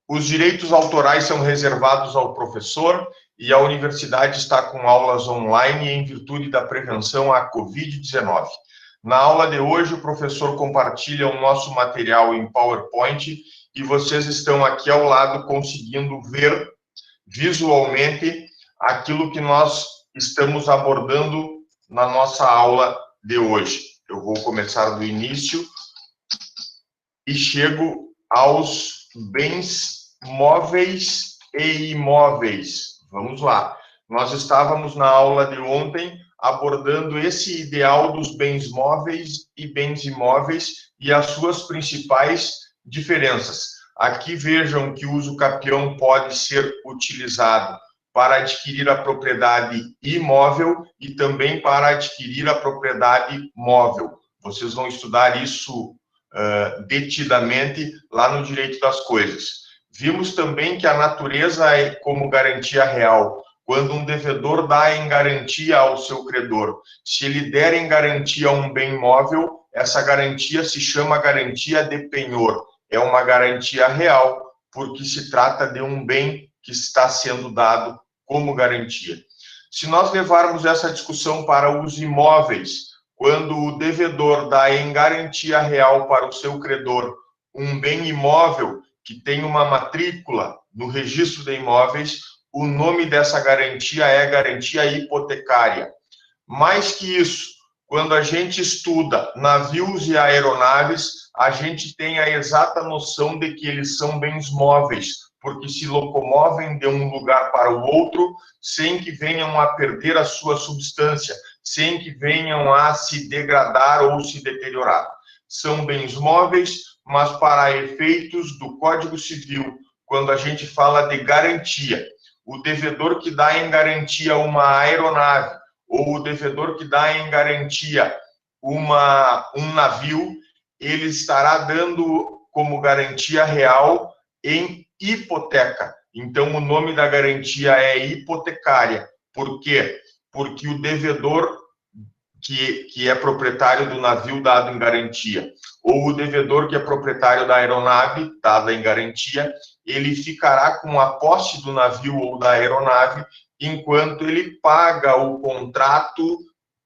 Os direitos autorais são reservados ao professor e a universidade está com aulas online em virtude da prevenção à Covid-19. Na aula de hoje, o professor compartilha o nosso material em PowerPoint e vocês estão aqui ao lado conseguindo ver visualmente aquilo que nós estamos abordando na nossa aula de hoje. Eu vou começar do início e chego aos bens móveis e imóveis. Vamos lá. Nós estávamos na aula de ontem abordando esse ideal dos bens móveis e bens imóveis e as suas principais diferenças. Aqui vejam que o uso capião pode ser utilizado para adquirir a propriedade imóvel e também para adquirir a propriedade móvel. Vocês vão estudar isso detidamente lá no Direito das Coisas. Vimos também que a natureza é como garantia real. Quando um devedor dá em garantia ao seu credor, se ele der em garantia um bem móvel, essa garantia se chama garantia de penhor. É uma garantia real, porque se trata de um bem que está sendo dado como garantia. Se nós levarmos essa discussão para os imóveis, quando o devedor dá em garantia real para o seu credor um bem imóvel que tem uma matrícula no registro de imóveis, o nome dessa garantia é garantia hipotecária. Mais que isso, quando a gente estuda navios e aeronaves, a gente tem a exata noção de que eles são bens móveis, porque se locomovem de um lugar para o outro sem que venham a perder a sua substância, sem que venham a se degradar ou se deteriorar. São bens móveis, mas para efeitos do Código Civil, quando a gente fala de garantia, o devedor que dá em garantia uma aeronave ou o devedor que dá em garantia um navio, ele estará dando como garantia real em hipoteca. Então, o nome da garantia é hipotecária. Por quê? Porque o devedor que é proprietário do navio dado em garantia, ou o devedor que é proprietário da aeronave dada em garantia, ele ficará com a posse do navio ou da aeronave enquanto ele paga o contrato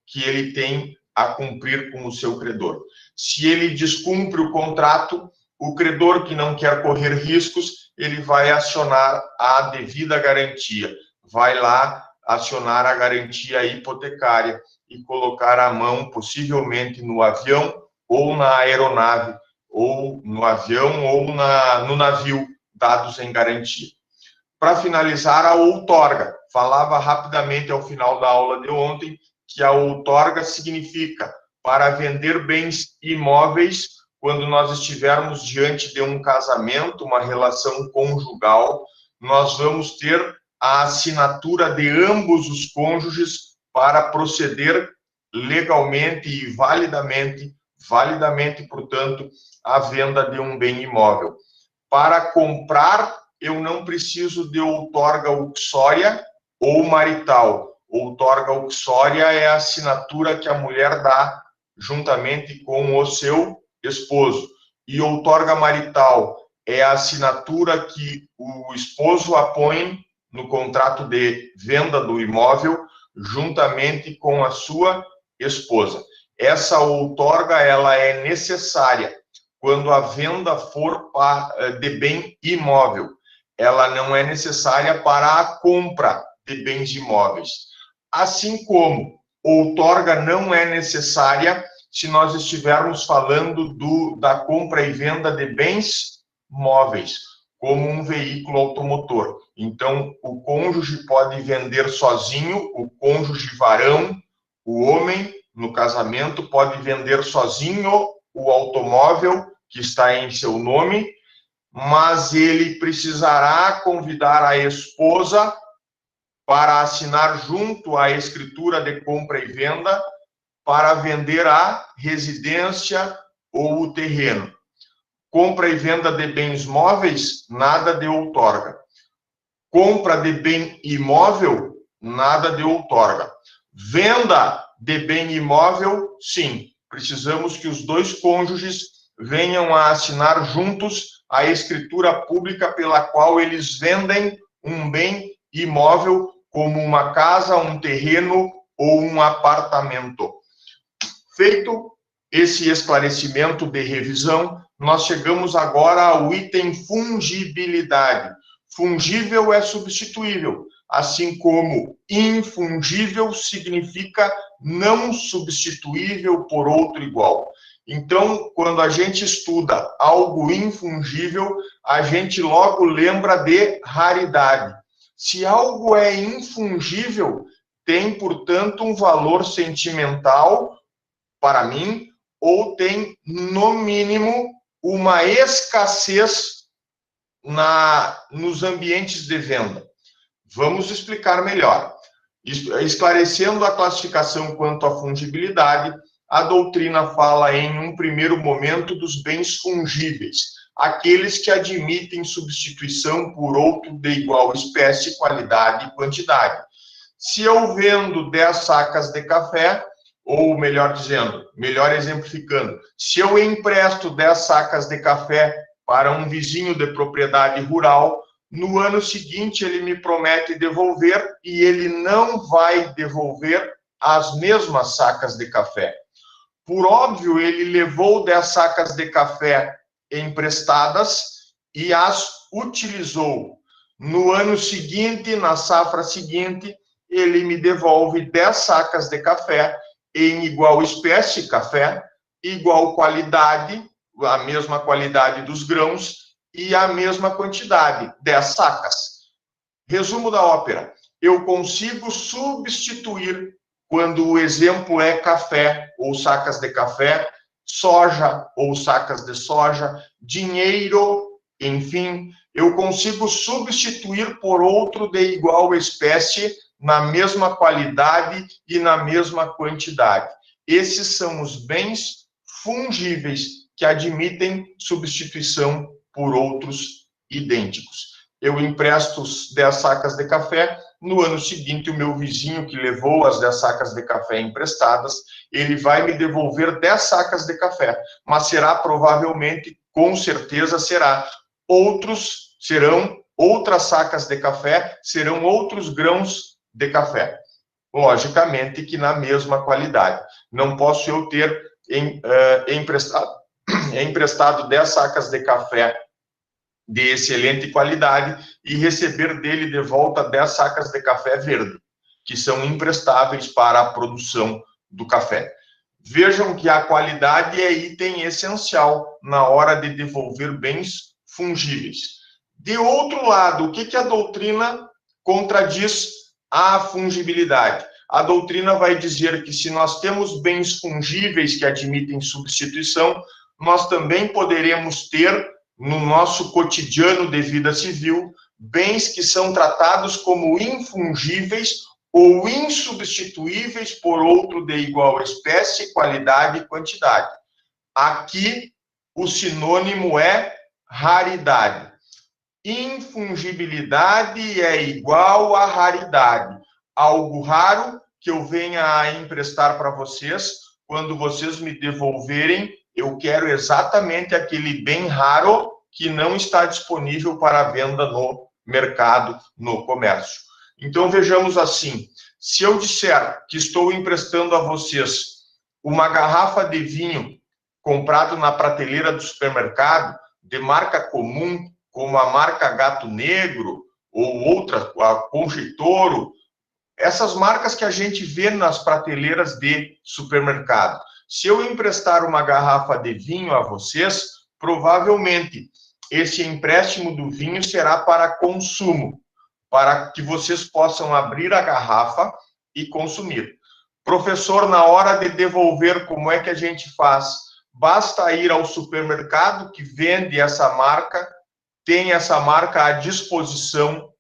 que ele tem a cumprir com o seu credor. Se ele descumpre o contrato, o credor que não quer correr riscos, ele vai acionar a devida garantia, vai lá acionar a garantia hipotecária e colocar a mão possivelmente no avião ou na aeronave, ou no avião ou no navio dados em garantia. Para finalizar, a outorga. Falava rapidamente ao final da aula de ontem que a outorga significa para vender bens imóveis quando nós estivermos diante de um casamento, uma relação conjugal, nós vamos ter a assinatura de ambos os cônjuges para proceder legalmente e validamente, portanto, a venda de um bem imóvel. Para comprar, eu não preciso de outorga uxória ou marital. Outorga uxória é a assinatura que a mulher dá juntamente com o seu esposo. E outorga marital é a assinatura que o esposo apõe no contrato de venda do imóvel juntamente com a sua esposa. Essa outorga ela é necessária quando a venda for de bem imóvel. Ela não é necessária para a compra de bens imóveis. Assim como outorga não é necessária se nós estivermos falando da compra e venda de bens móveis, como um veículo automotor. Então, o cônjuge pode vender sozinho, o cônjuge varão, o homem, no casamento, pode vender sozinho o automóvel que está em seu nome, mas ele precisará convidar a esposa para assinar junto a escritura de compra e venda para vender a residência ou o terreno. Compra e venda de bens móveis, nada de outorga. Compra de bem imóvel, nada de outorga. Venda de bem imóvel, sim. Precisamos que os dois cônjuges venham a assinar juntos a escritura pública pela qual eles vendem um bem imóvel, como uma casa, um terreno ou um apartamento. Feito esse esclarecimento de revisão, nós chegamos agora ao item fungibilidade. Fungível é substituível, assim como infungível significa não substituível por outro igual. Então, quando a gente estuda algo infungível, a gente logo lembra de raridade. Se algo é infungível, tem, portanto, um valor sentimental para mim, ou tem, no mínimo, uma escassez nos ambientes de venda. Vamos explicar melhor. Esclarecendo a classificação quanto à fungibilidade, a doutrina fala em um primeiro momento dos bens fungíveis, aqueles que admitem substituição por outro de igual espécie, qualidade e quantidade. Se eu vendo 10 sacas de café, ou melhor dizendo, melhor exemplificando, se eu empresto 10 sacas de café para um vizinho de propriedade rural, no ano seguinte ele me promete devolver e ele não vai devolver as mesmas sacas de café. Por óbvio, ele levou 10 sacas de café emprestadas e as utilizou. No ano seguinte, na safra seguinte, ele me devolve 10 sacas de café em igual espécie, café, igual qualidade, a mesma qualidade dos grãos e a mesma quantidade, 10 sacas. Resumo da ópera: eu consigo substituir, quando o exemplo é café ou sacas de café, soja ou sacas de soja, dinheiro, enfim, eu consigo substituir por outro de igual espécie, na mesma qualidade e na mesma quantidade. Esses são os bens fungíveis que admitem substituição por outros idênticos. Eu empresto 10 sacas de café, no ano seguinte o meu vizinho que levou as 10 sacas de café emprestadas, ele vai me devolver 10 sacas de café, mas será provavelmente, com certeza serão outras sacas de café, serão outros grãos de café. Logicamente que na mesma qualidade. Não posso eu ter emprestado 10 sacas de café de excelente qualidade e receber dele de volta 10 sacas de café verde, que são imprestáveis para a produção do café. Vejam que a qualidade é item essencial na hora de devolver bens fungíveis. De outro lado, o que a doutrina contradiz a fungibilidade? A doutrina vai dizer que se nós temos bens fungíveis que admitem substituição, nós também poderemos ter, no nosso cotidiano de vida civil, bens que são tratados como infungíveis ou insubstituíveis por outro de igual espécie, qualidade e quantidade. Aqui, o sinônimo é raridade. Infungibilidade é igual a raridade. Algo raro que eu venha a emprestar para vocês, quando vocês me devolverem, eu quero exatamente aquele bem raro que não está disponível para venda no mercado, no comércio. Então, vejamos assim, se eu disser que estou emprestando a vocês uma garrafa de vinho comprado na prateleira do supermercado, de marca comum, como a marca Gato Negro, ou outra, a Concheitoro, essas marcas que a gente vê nas prateleiras de supermercado. Se eu emprestar uma garrafa de vinho a vocês, provavelmente esse empréstimo do vinho será para consumo, para que vocês possam abrir a garrafa e consumir. Professor, na hora de devolver, como é que a gente faz? Basta ir ao supermercado que vende essa marca, tem essa marca à disposição,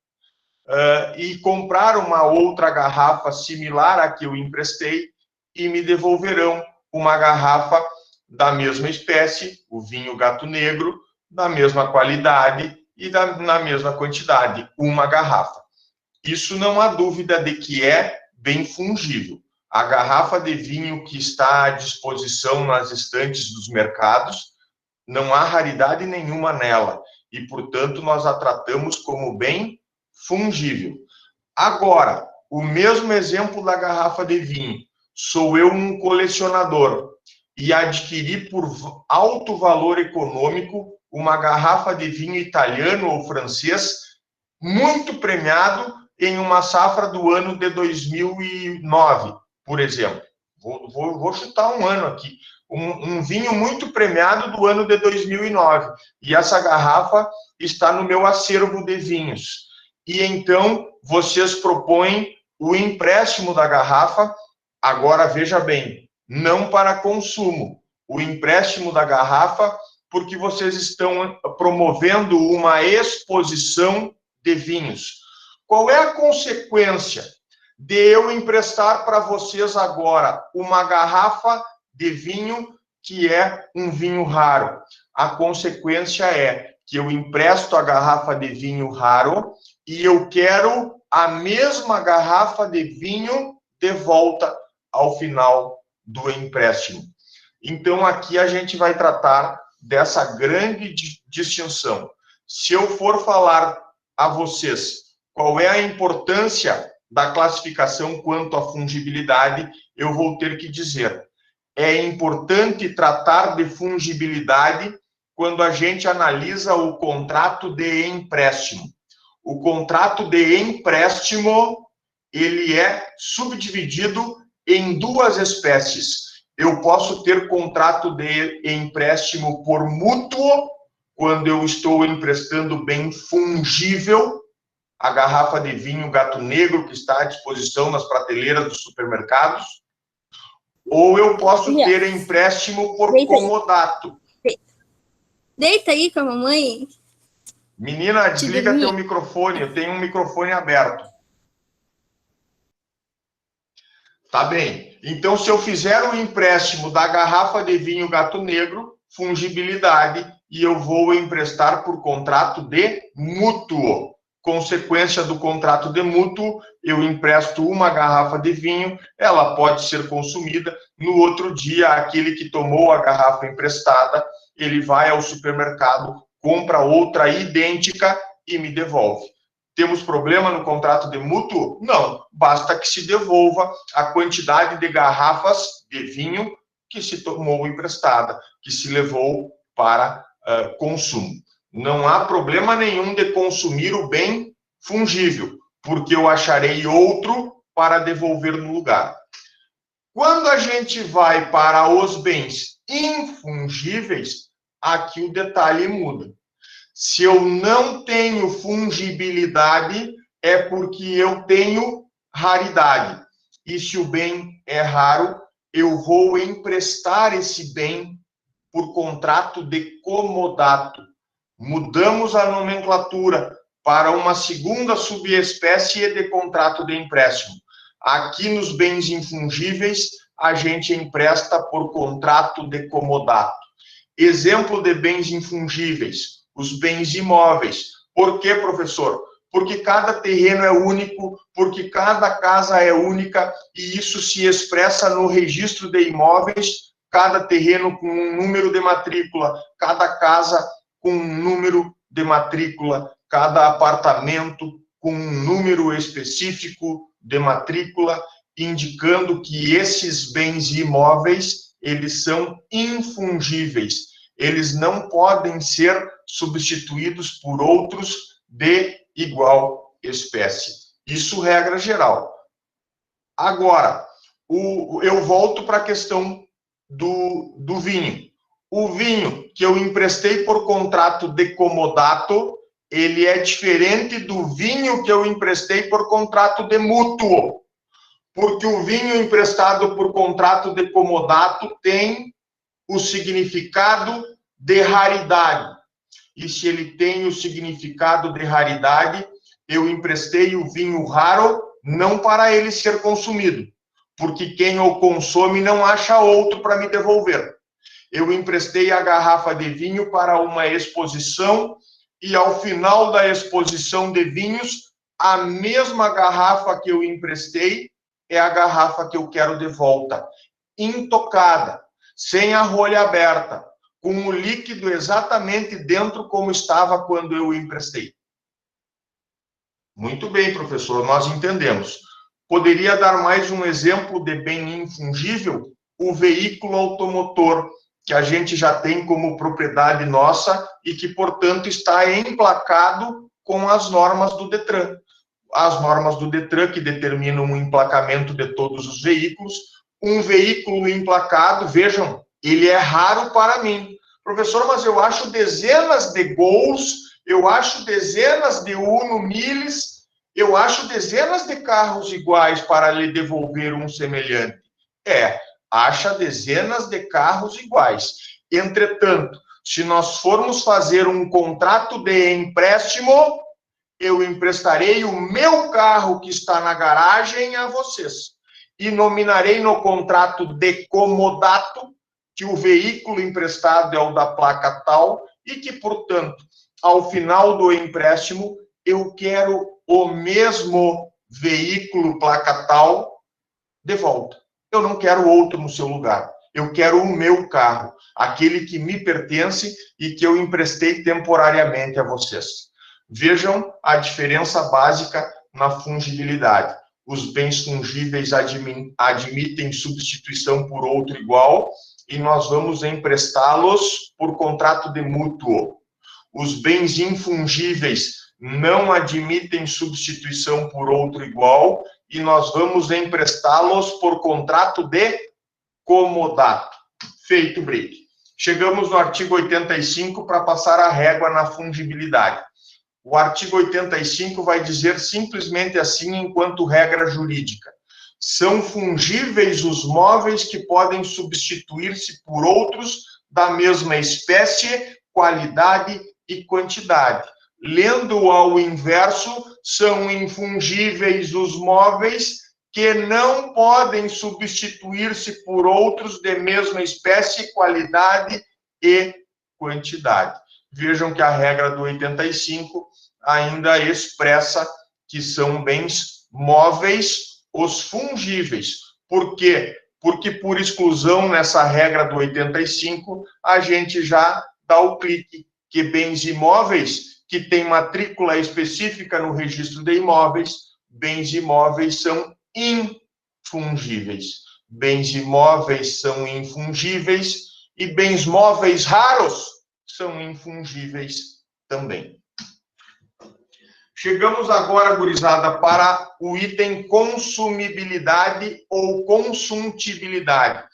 e comprar uma outra garrafa similar à que eu emprestei e me devolverão uma garrafa da mesma espécie, o vinho Gato Negro, da mesma qualidade e na mesma quantidade, uma garrafa. Isso não há dúvida de que é bem fungível. A garrafa de vinho que está à disposição nas estantes dos mercados não há raridade nenhuma nela, e, portanto, nós a tratamos como bem fungível. Agora, o mesmo exemplo da garrafa de vinho. Sou eu um colecionador e adquiri por alto valor econômico uma garrafa de vinho italiano ou francês muito premiado em uma safra do ano de 2009, por exemplo. Vou chutar um ano aqui. Um vinho muito premiado do ano de 2009. E essa garrafa está no meu acervo de vinhos. E então, vocês propõem o empréstimo da garrafa. Agora, veja bem, não para consumo. O empréstimo da garrafa, porque vocês estão promovendo uma exposição de vinhos. Qual é a consequência de eu emprestar para vocês agora uma garrafa de vinho que é um vinho raro? A consequência é que eu empresto a garrafa de vinho raro e eu quero a mesma garrafa de vinho de volta ao final do empréstimo. Então, aqui a gente vai tratar dessa grande distinção. Se eu for falar a vocês qual é a importância da classificação quanto à fungibilidade, eu vou ter que dizer: é importante tratar de fungibilidade quando a gente analisa o contrato de empréstimo. O contrato de empréstimo, ele é subdividido em duas espécies. Eu posso ter contrato de empréstimo por mútuo, quando eu estou emprestando bem fungível, a garrafa de vinho Gato Negro, que está à disposição nas prateleiras dos supermercados, ou eu posso ter empréstimo por comodato. Deita aí com a mamãe. Menina, desliga teu microfone, eu tenho um microfone aberto. Tá bem. Então, se eu fizer um empréstimo da garrafa de vinho Gato Negro, fungibilidade, e eu vou emprestar por contrato de mútuo. Consequência do contrato de mútuo, eu empresto uma garrafa de vinho, ela pode ser consumida. No outro dia, aquele que tomou a garrafa emprestada, ele vai ao supermercado, compra outra idêntica e me devolve. Temos problema no contrato de mútuo? Não, basta que se devolva a quantidade de garrafas de vinho que se tomou emprestada, que se levou para consumo. Não há problema nenhum de consumir o bem fungível, porque eu acharei outro para devolver no lugar. Quando a gente vai para os bens infungíveis, aqui o detalhe muda. Se eu não tenho fungibilidade, é porque eu tenho raridade. E se o bem é raro, eu vou emprestar esse bem por contrato de comodato. Mudamos a nomenclatura para uma segunda subespécie de contrato de empréstimo. Aqui nos bens infungíveis, a gente empresta por contrato de comodato. Exemplo de bens infungíveis, os bens imóveis. Por quê, professor? Porque cada terreno é único, porque cada casa é única, e isso se expressa no registro de imóveis, cada terreno com um número de matrícula, cada casa com um número de matrícula, cada apartamento com um número específico de matrícula, indicando que esses bens imóveis, eles são infungíveis. Eles não podem ser substituídos por outros de igual espécie. Isso regra geral. Agora, eu volto para a questão do vinho. O vinho que eu emprestei por contrato de comodato, ele é diferente do vinho que eu emprestei por contrato de mútuo. Porque o vinho emprestado por contrato de comodato tem o significado de raridade. E se ele tem o significado de raridade, eu emprestei o vinho raro não para ele ser consumido, porque quem o consome não acha outro para me devolver. Eu emprestei a garrafa de vinho para uma exposição e ao final da exposição de vinhos, a mesma garrafa que eu emprestei é a garrafa que eu quero de volta, intocada, sem a rolha aberta, com o líquido exatamente dentro como estava quando eu o emprestei. Muito bem, professor, nós entendemos. Poderia dar mais um exemplo de bem infungível? O veículo automotor, que a gente já tem como propriedade nossa e que, portanto, está emplacado com as normas do Detran. As normas do Detran que determinam o emplacamento de todos os veículos. Um veículo emplacado, vejam, ele é raro para mim. Professor, mas eu acho dezenas de Gols, eu acho dezenas de Uno Miles, eu acho dezenas de carros iguais para lhe devolver um semelhante. Acha dezenas de carros iguais. Entretanto, se nós formos fazer um contrato de empréstimo, eu emprestarei o meu carro que está na garagem a vocês. E nominarei no contrato de comodato que o veículo emprestado é o da placa tal e que, portanto, ao final do empréstimo, eu quero o mesmo veículo placa tal de volta. Eu não quero outro no seu lugar. Eu quero o meu carro, aquele que me pertence e que eu emprestei temporariamente a vocês. Vejam a diferença básica na fungibilidade. Os bens fungíveis admitem substituição por outro igual e nós vamos emprestá-los por contrato de mútuo. Os bens infungíveis não admitem substituição por outro igual e nós vamos emprestá-los por contrato de comodato. Feito o break. Chegamos no artigo 85 para passar a régua na fungibilidade. O artigo 85 vai dizer simplesmente assim, enquanto regra jurídica. São fungíveis os móveis que podem substituir-se por outros da mesma espécie, qualidade e quantidade. Lendo ao inverso, são infungíveis os móveis que não podem substituir-se por outros de mesma espécie, qualidade e quantidade. Vejam que a regra do 85 ainda expressa que são bens móveis os fungíveis. Por quê? Porque, por exclusão, nessa regra do 85, a gente já dá o clique que bens imóveis que têm matrícula específica no registro de imóveis, bens imóveis são infungíveis. Bens imóveis são infungíveis e bens móveis raros são infungíveis também. Chegamos agora, gurizada, para o item consumibilidade ou consumtibilidade.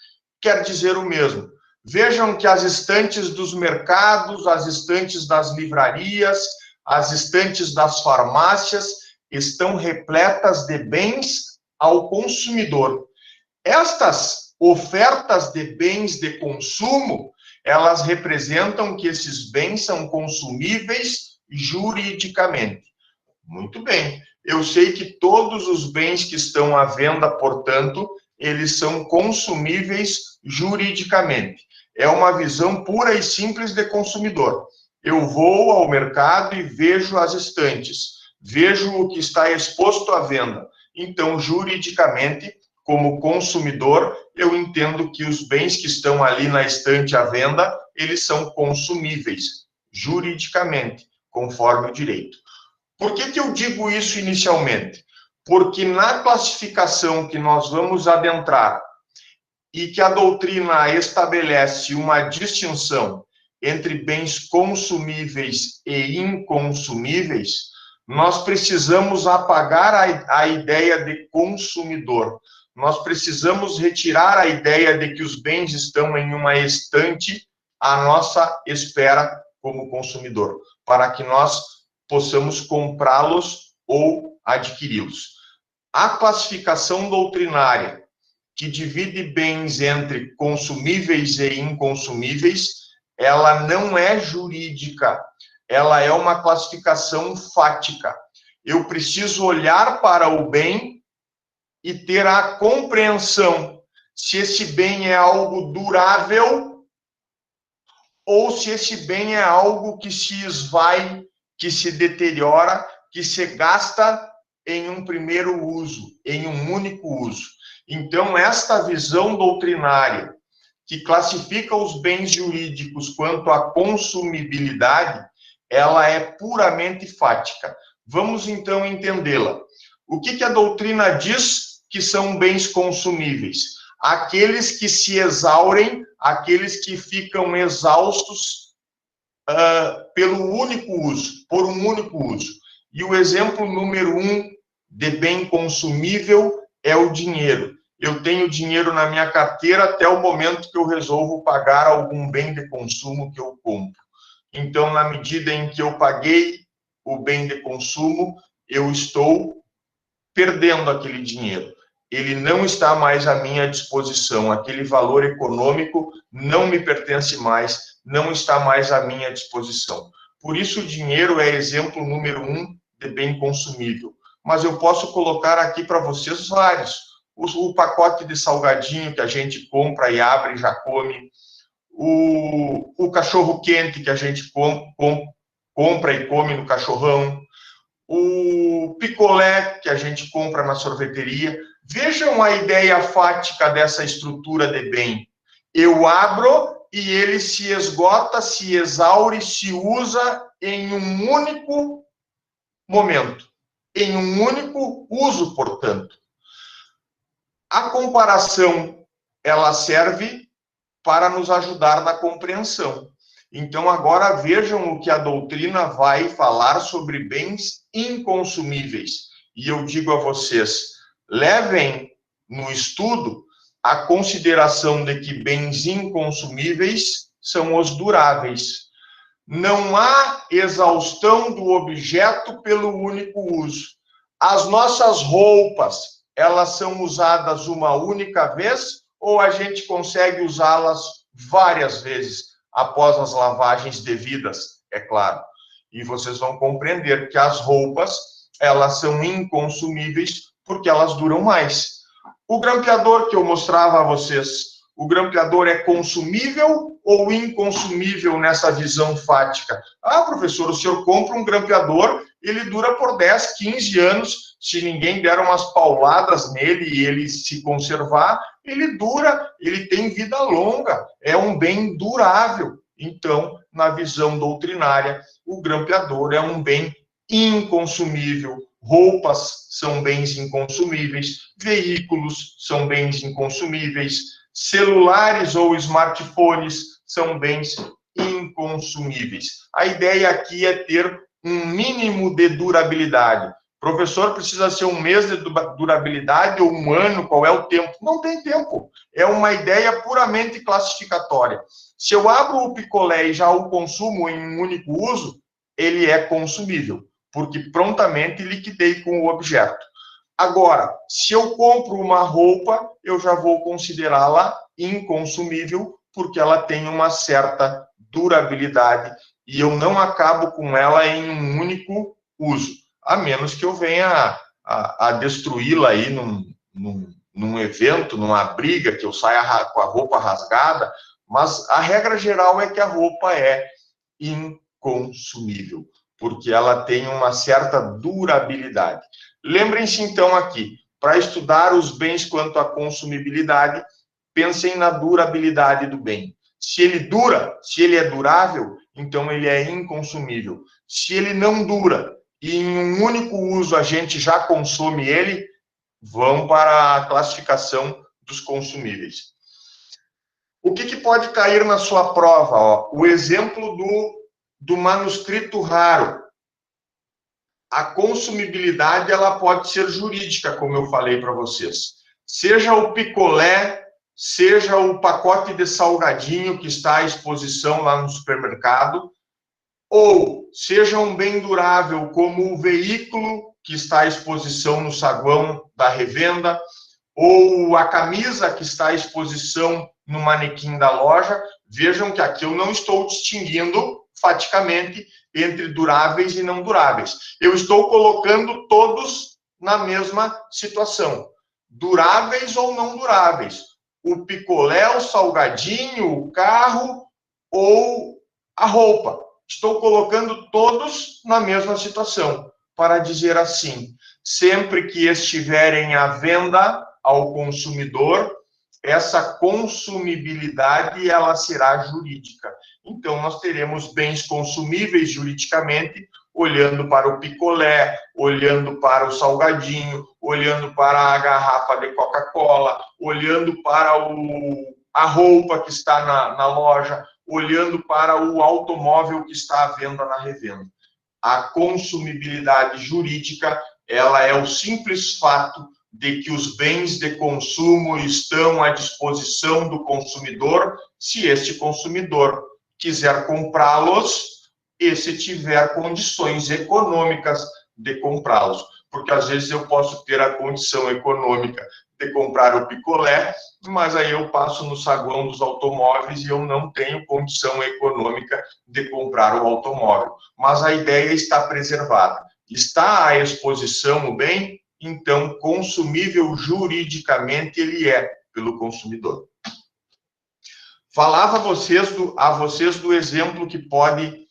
Quer dizer o mesmo. Vejam que as estantes dos mercados, as estantes das livrarias, as estantes das farmácias estão repletas de bens ao consumidor. Estas ofertas de bens de consumo, elas representam que esses bens são consumíveis juridicamente. Muito bem. Eu sei que todos os bens que estão à venda, portanto, eles são consumíveis juridicamente. É uma visão pura e simples de consumidor. Eu vou ao mercado e vejo as estantes, vejo o que está exposto à venda. Então, juridicamente, como consumidor, eu entendo que os bens que estão ali na estante à venda, eles são consumíveis juridicamente, conforme o direito. Por que eu digo isso inicialmente? Porque na classificação que nós vamos adentrar e que a doutrina estabelece uma distinção entre bens consumíveis e inconsumíveis, nós precisamos apagar a ideia de consumidor. Nós precisamos retirar a ideia de que os bens estão em uma estante à nossa espera como consumidor, para que nós possamos comprá-los ou adquiri-los. A classificação doutrinária que divide bens entre consumíveis e inconsumíveis, ela não é jurídica, ela é uma classificação fática. Eu preciso olhar para o bem e ter a compreensão se esse bem é algo durável ou se esse bem é algo que se esvai, que se deteriora, que se gasta em um primeiro uso, em um único uso. Então, esta visão doutrinária, que classifica os bens jurídicos quanto à consumibilidade, ela é puramente fática. Vamos, então, entendê-la. O que a doutrina diz que são bens consumíveis? Aqueles que se exaurem, aqueles que ficam exaustos pelo único uso, por um único uso. E o exemplo número 1 de bem consumível é o dinheiro. Eu tenho dinheiro na minha carteira até o momento que eu resolvo pagar algum bem de consumo que eu compro. Então, na medida em que eu paguei o bem de consumo, eu estou perdendo aquele dinheiro. Ele não está mais à minha disposição. Aquele valor econômico não me pertence mais, não está mais à minha disposição. Por isso, o dinheiro é exemplo número 1 de bem consumível. Mas eu posso colocar aqui para vocês vários. O pacote de salgadinho que a gente compra e abre e já come. O cachorro-quente que a gente compra e come no cachorrão. O picolé que a gente compra na sorveteria. Vejam a ideia fática dessa estrutura de bem. Eu abro e ele se esgota, se exaure, se usa em um único momento, em um único uso, portanto. A comparação, ela serve para nos ajudar na compreensão. Então, agora vejam o que a doutrina vai falar sobre bens inconsumíveis. E eu digo a vocês, levem no estudo a consideração de que bens inconsumíveis são os duráveis. Não há exaustão do objeto pelo único uso. As nossas roupas, elas são usadas uma única vez ou a gente consegue usá-las várias vezes após as lavagens devidas, é claro. E vocês vão compreender que as roupas, elas são inconsumíveis porque elas duram mais. O grampeador que eu mostrava a vocês, o grampeador é consumível ou inconsumível nessa visão fática? Ah, professor, o senhor compra um grampeador, ele dura por 10, 15 anos, se ninguém der umas pauladas nele e ele se conservar, ele dura, ele tem vida longa, é um bem durável. Então, na visão doutrinária, o grampeador é um bem inconsumível. Roupas são bens inconsumíveis, veículos são bens inconsumíveis, celulares ou smartphones são bens inconsumíveis. A ideia aqui é ter um mínimo de durabilidade. Professor, precisa ser um mês de durabilidade ou um ano? Qual é o tempo? Não tem tempo. É uma ideia puramente classificatória. Se eu abro o picolé e já o consumo em um único uso, ele é consumível, porque prontamente liquidei com o objeto. Agora, se eu compro uma roupa, eu já vou considerá-la inconsumível, porque ela tem uma certa durabilidade e eu não acabo com ela em um único uso, a menos que eu venha a destruí-la aí num evento, numa briga, que eu saia com a roupa rasgada, mas a regra geral é que a roupa é inconsumível, porque ela tem uma certa durabilidade. Lembrem-se, então, aqui, para estudar os bens quanto à consumibilidade, pensem na durabilidade do bem. Se ele dura, se ele é durável, então ele é inconsumível. Se ele não dura e em um único uso a gente já consome ele, vão para a classificação dos consumíveis. O que pode cair na sua prova? Ó, o exemplo do manuscrito raro. A consumibilidade, ela pode ser jurídica, como eu falei para vocês. Seja o picolé, seja o pacote de salgadinho que está à exposição lá no supermercado, ou seja um bem durável, como o veículo que está à exposição no saguão da revenda, ou a camisa que está à exposição no manequim da loja. Vejam que aqui eu não estou distinguindo faticamente entre duráveis e não duráveis. Eu estou colocando todos na mesma situação. Duráveis ou não duráveis. O picolé, o salgadinho, o carro ou a roupa. Estou colocando todos na mesma situação. Para dizer assim, sempre que estiverem à venda ao consumidor, essa consumibilidade ela será jurídica. Então, nós teremos bens consumíveis juridicamente, olhando para o picolé, olhando para o salgadinho, olhando para a garrafa de Coca-Cola, olhando para a roupa que está na loja, olhando para o automóvel que está à venda na revenda. A consumibilidade jurídica, ela é o simples fato de que os bens de consumo estão à disposição do consumidor, se este consumidor quiser comprá-los e se tiver condições econômicas de comprá-los. Porque às vezes eu posso ter a condição econômica de comprar o picolé, mas aí eu passo no saguão dos automóveis e eu não tenho condição econômica de comprar o automóvel. Mas a ideia está preservada. Está à exposição o bem, então consumível juridicamente ele é pelo consumidor. Falava a vocês do exemplo que pode,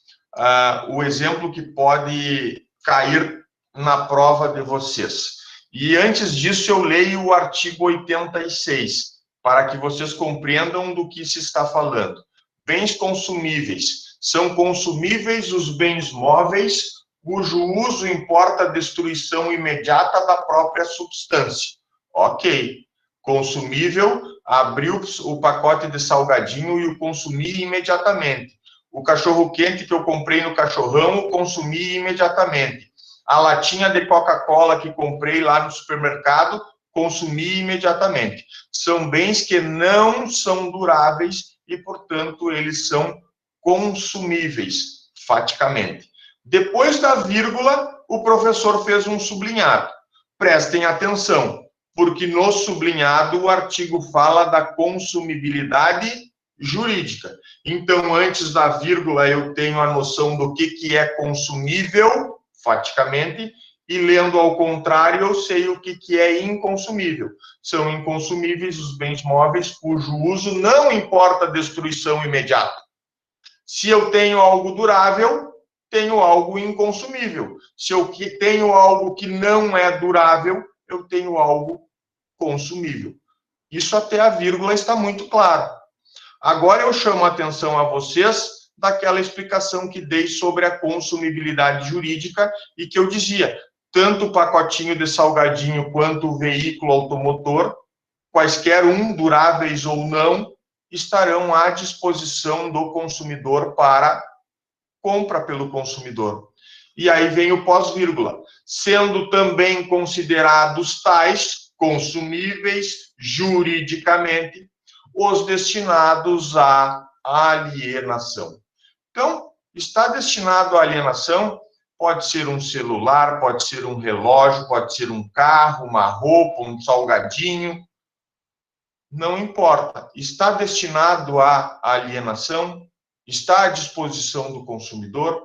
o exemplo que pode cair na prova de vocês. E antes disso eu leio o artigo 86, para que vocês compreendam do que se está falando. Bens consumíveis. São consumíveis os bens móveis, cujo uso importa a destruição imediata da própria substância. Ok. Consumível, abriu o pacote de salgadinho e o consumi imediatamente. O cachorro-quente que eu comprei no cachorrão, eu consumi imediatamente. A latinha de Coca-Cola que comprei lá no supermercado, consumi imediatamente. São bens que não são duráveis e, portanto, eles são consumíveis, faticamente. Depois da vírgula, o professor fez um sublinhado. Prestem atenção, porque no sublinhado o artigo fala da consumibilidade jurídica. Então, antes da vírgula, eu tenho a noção do que é consumível, faticamente, e lendo ao contrário, eu sei o que é inconsumível. São inconsumíveis os bens móveis cujo uso não importa a destruição imediata. Se eu tenho algo durável, tenho algo inconsumível. Se eu tenho algo que não é durável, eu tenho algo consumível. Isso até a vírgula está muito claro. Agora eu chamo a atenção a vocês daquela explicação que dei sobre a consumibilidade jurídica e que eu dizia, tanto o pacotinho de salgadinho quanto o veículo automotor, quaisquer duráveis ou não, estarão à disposição do consumidor para compra pelo consumidor. E aí vem o pós-vírgula, sendo também considerados tais, consumíveis juridicamente, os destinados à alienação. Então, está destinado à alienação, pode ser um celular, pode ser um relógio, pode ser um carro, uma roupa, um salgadinho, não importa. Está destinado à alienação, está à disposição do consumidor,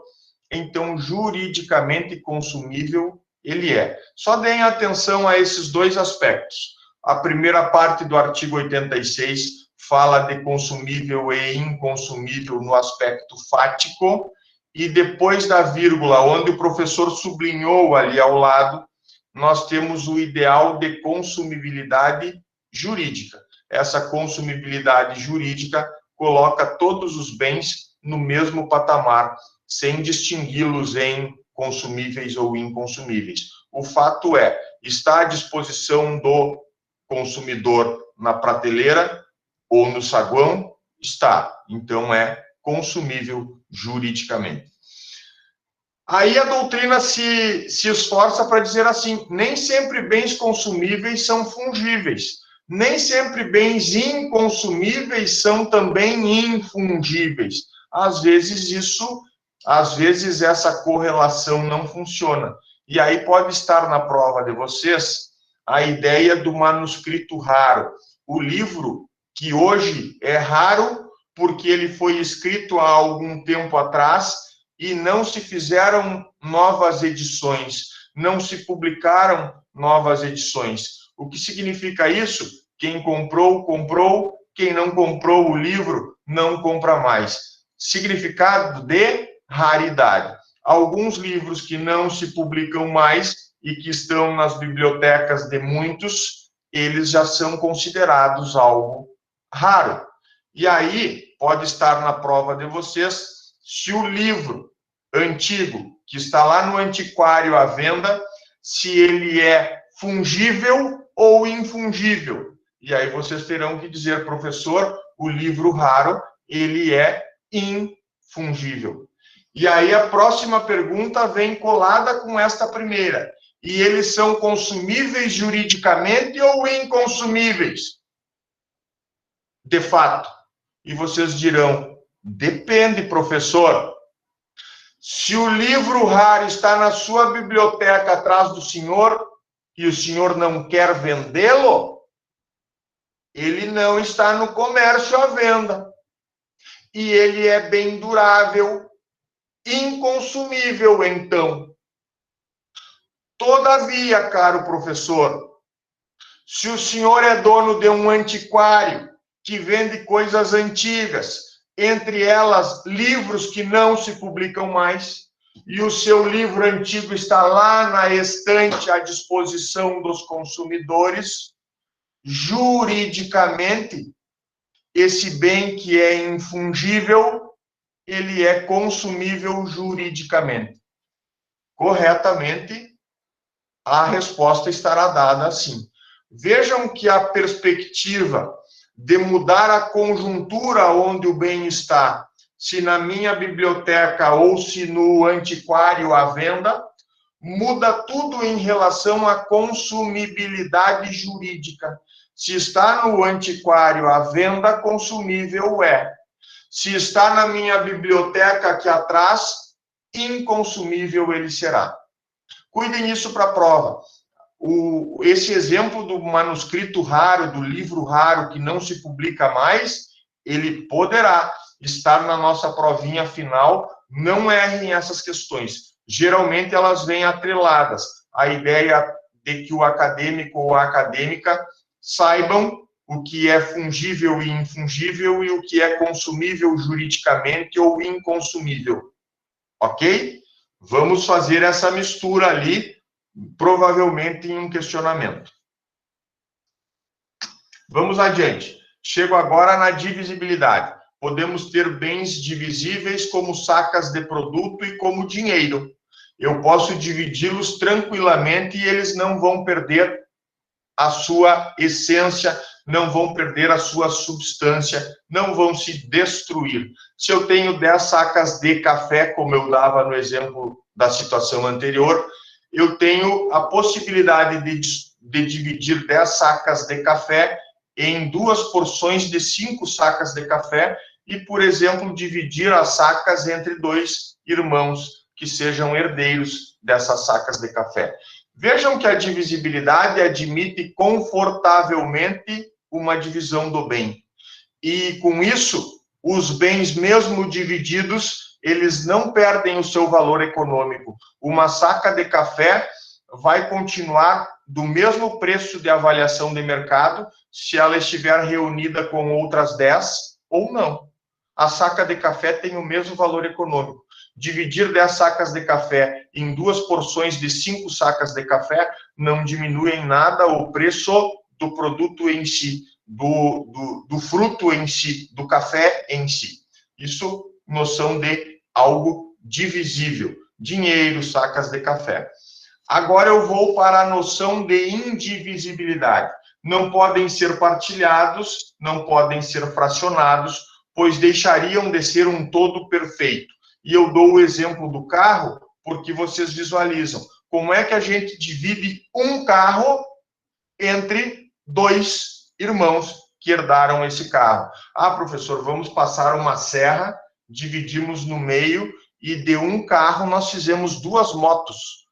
então, juridicamente consumível ele é. Só deem atenção a esses dois aspectos. A primeira parte do artigo 86 fala de consumível e inconsumível no aspecto fático, e depois da vírgula, onde o professor sublinhou ali ao lado, nós temos o ideal de consumibilidade jurídica. Essa consumibilidade jurídica coloca todos os bens no mesmo patamar, sem distingui-los em consumíveis ou inconsumíveis. O fato é, está à disposição do consumidor na prateleira ou no saguão? Está. Então, é consumível juridicamente. Aí a doutrina se esforça para dizer assim, nem sempre bens consumíveis são fungíveis. Nem sempre bens inconsumíveis são também infungíveis. Às vezes essa correlação não funciona. E aí pode estar na prova de vocês a ideia do manuscrito raro. O livro que hoje é raro porque ele foi escrito há algum tempo atrás e não se fizeram novas edições, não se publicaram novas edições. O que significa isso? Quem comprou, comprou. Quem não comprou o livro, não compra mais. Significado de raridade. Alguns livros que não se publicam mais e que estão nas bibliotecas de muitos, eles já são considerados algo raro. E aí, pode estar na prova de vocês, se o livro antigo, que está lá no antiquário à venda, se ele é fungível ou infungível. E aí vocês terão que dizer, professor, o livro raro, ele é infungível. E aí a próxima pergunta vem colada com esta primeira. E eles são consumíveis juridicamente ou inconsumíveis? De fato. E vocês dirão, depende, professor. Se o livro raro está na sua biblioteca atrás do senhor e o senhor não quer vendê-lo, ele não está no comércio à venda. E ele é bem durável, inconsumível, então. Todavia, caro professor, se o senhor é dono de um antiquário que vende coisas antigas, entre elas livros que não se publicam mais, e o seu livro antigo está lá na estante à disposição dos consumidores, juridicamente, esse bem que é infungível, ele é consumível juridicamente. Corretamente, a resposta estará dada assim. Vejam que a perspectiva de mudar a conjuntura onde o bem está, se na minha biblioteca ou se no antiquário à venda, muda tudo em relação à consumibilidade jurídica. Se está no antiquário à venda, consumível é. Se está na minha biblioteca aqui atrás, inconsumível ele será. Cuidem isso para a prova. Esse exemplo do manuscrito raro, do livro raro que não se publica mais, ele poderá estar na nossa provinha final. Não errem essas questões. Geralmente elas vêm atreladas à ideia de que o acadêmico ou a acadêmica saibam o que é fungível e infungível e o que é consumível juridicamente ou inconsumível. Ok? Vamos fazer essa mistura ali, provavelmente em um questionamento. Vamos adiante. Chego agora na divisibilidade. Podemos ter bens divisíveis como sacas de produto e como dinheiro. Eu posso dividi-los tranquilamente e eles não vão perder a sua essência, não vão perder a sua substância, não vão se destruir. Se eu tenho 10 sacas de café, como eu dava no exemplo da situação anterior, eu tenho a possibilidade de dividir 10 sacas de café em 2 porções de 5 sacas de café e, por exemplo, dividir as sacas entre 2 irmãos que sejam herdeiros dessas sacas de café. Vejam que a divisibilidade admite confortavelmente uma divisão do bem. E, com isso, os bens, mesmo divididos, eles não perdem o seu valor econômico. Uma saca de café vai continuar do mesmo preço de avaliação de mercado se ela estiver reunida com outras 10 ou não. A saca de café tem o mesmo valor econômico. Dividir 10 sacas de café em 2 porções de 5 sacas de café não diminui em nada o preço do produto em si, do fruto em si, do café em si. Isso, noção de algo divisível. Dinheiro, sacas de café. Agora eu vou para a noção de indivisibilidade. Não podem ser partilhados, não podem ser fracionados, pois deixariam de ser um todo perfeito. E eu dou o exemplo do carro, porque vocês visualizam. Como é que a gente divide um carro entre 2 irmãos que herdaram esse carro? Ah, professor, vamos passar uma serra, dividimos no meio, e de um carro nós fizemos 2 motos.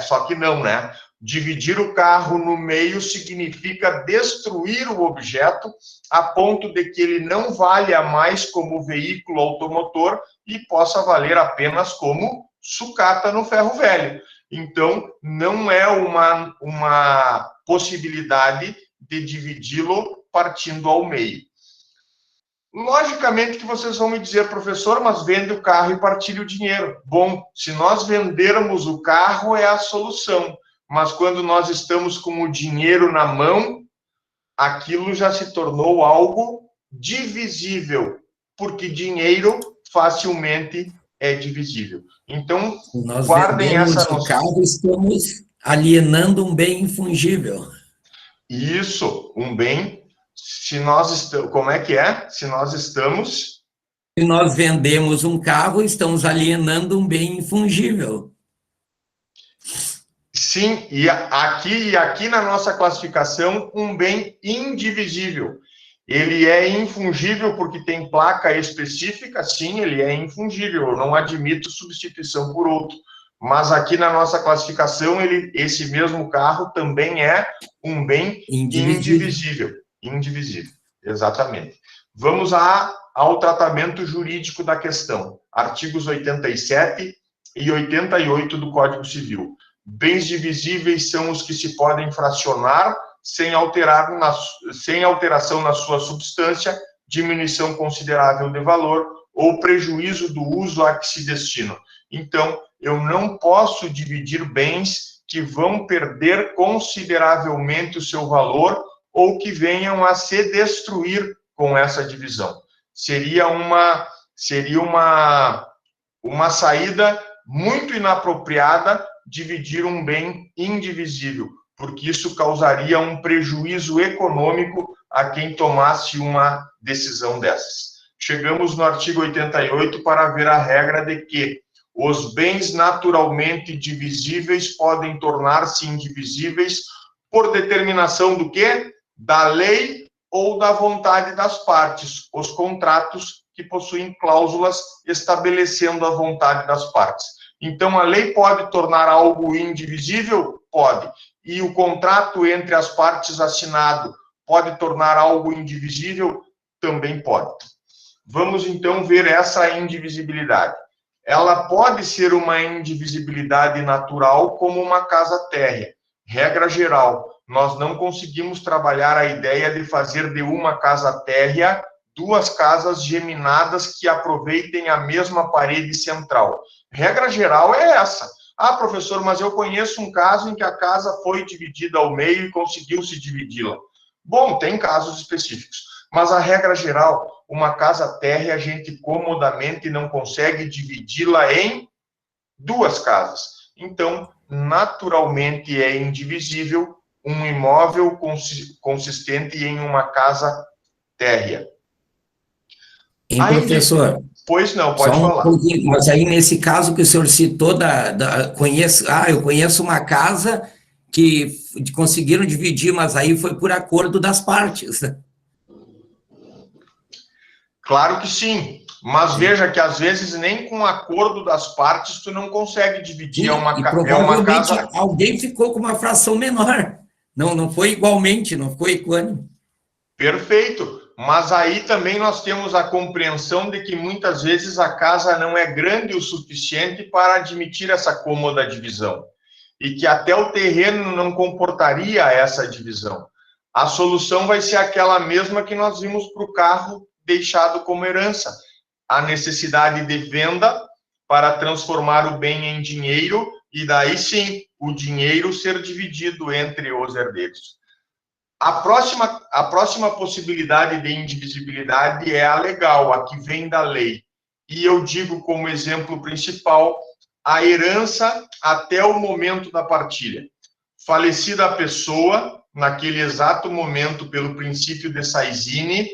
Só que não, né? Dividir o carro no meio significa destruir o objeto a ponto de que ele não valha mais como veículo automotor e possa valer apenas como sucata no ferro velho. Então, não é uma possibilidade de dividi-lo partindo ao meio. Logicamente que vocês vão me dizer, professor, mas vende o carro e partilha o dinheiro. Bom, se nós vendermos o carro é a solução. Mas quando nós estamos com o dinheiro na mão, aquilo já se tornou algo divisível, porque dinheiro facilmente é divisível. Então, nós guardem vendemos essa o noção. carro, estamos alienando um bem infungível. Isso, um bem, se nós estamos, como é que é? Se nós estamos... Se nós vendemos um carro, estamos alienando um bem infungível. Sim, e aqui na nossa classificação, um bem indivisível. Ele é infungível porque tem placa específica, sim, ele é infungível, eu não admito substituição por outro. Mas aqui na nossa classificação, esse mesmo carro também é um bem indivisível. Indivisível, exatamente. Vamos ao tratamento jurídico da questão. Artigos 87 e 88 do Código Civil. Bens divisíveis são os que se podem fracionar sem alteração na sua substância, diminuição considerável de valor ou prejuízo do uso a que se destinam. Então, eu não posso dividir bens que vão perder consideravelmente o seu valor ou que venham a se destruir com essa divisão. Seria uma saída muito inapropriada dividir um bem indivisível, porque isso causaria um prejuízo econômico a quem tomasse uma decisão dessas. Chegamos no artigo 88 para ver a regra de que os bens naturalmente divisíveis podem tornar-se indivisíveis por determinação do quê? Da lei ou da vontade das partes, os contratos que possuem cláusulas estabelecendo a vontade das partes. Então, a lei pode tornar algo indivisível? Pode. E o contrato entre as partes assinado pode tornar algo indivisível? Também pode. Vamos, então, ver essa indivisibilidade. Ela pode ser uma indivisibilidade natural, como uma casa térrea. Regra geral, nós não conseguimos trabalhar a ideia de fazer de uma casa térrea duas casas geminadas que aproveitem a mesma parede central. Regra geral é essa. Ah, professor, mas eu conheço um caso em que a casa foi dividida ao meio e conseguiu se dividi-la. Bom, tem casos específicos, mas a regra geral, uma casa térrea, a gente comodamente não consegue dividi-la em duas casas. Então, naturalmente é indivisível um imóvel consistente em uma casa térrea. Hein, professor? Pois não, pode falar. Mas aí, nesse caso que o senhor citou, eu conheço uma casa que conseguiram dividir, mas aí foi por acordo das partes. Claro que sim, mas veja que às vezes nem com acordo das partes tu não consegue dividir. Sim, provavelmente alguém ficou com uma fração menor. Não foi igualmente, não ficou equânime. Perfeito. Mas aí também nós temos a compreensão de que muitas vezes a casa não é grande o suficiente para admitir essa cômoda divisão. E que até o terreno não comportaria essa divisão. A solução vai ser aquela mesma que nós vimos para o carro deixado como herança. A necessidade de venda para transformar o bem em dinheiro e daí sim, o dinheiro ser dividido entre os herdeiros. A próxima possibilidade de indivisibilidade é a legal, a que vem da lei. E eu digo como exemplo principal a herança até o momento da partilha. Falecida a pessoa, naquele exato momento, pelo princípio de Saizine,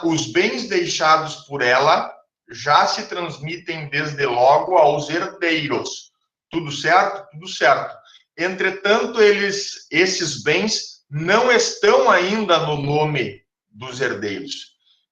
os bens deixados por ela já se transmitem desde logo aos herdeiros. Tudo certo? Tudo certo. Entretanto, esses bens não estão ainda no nome dos herdeiros.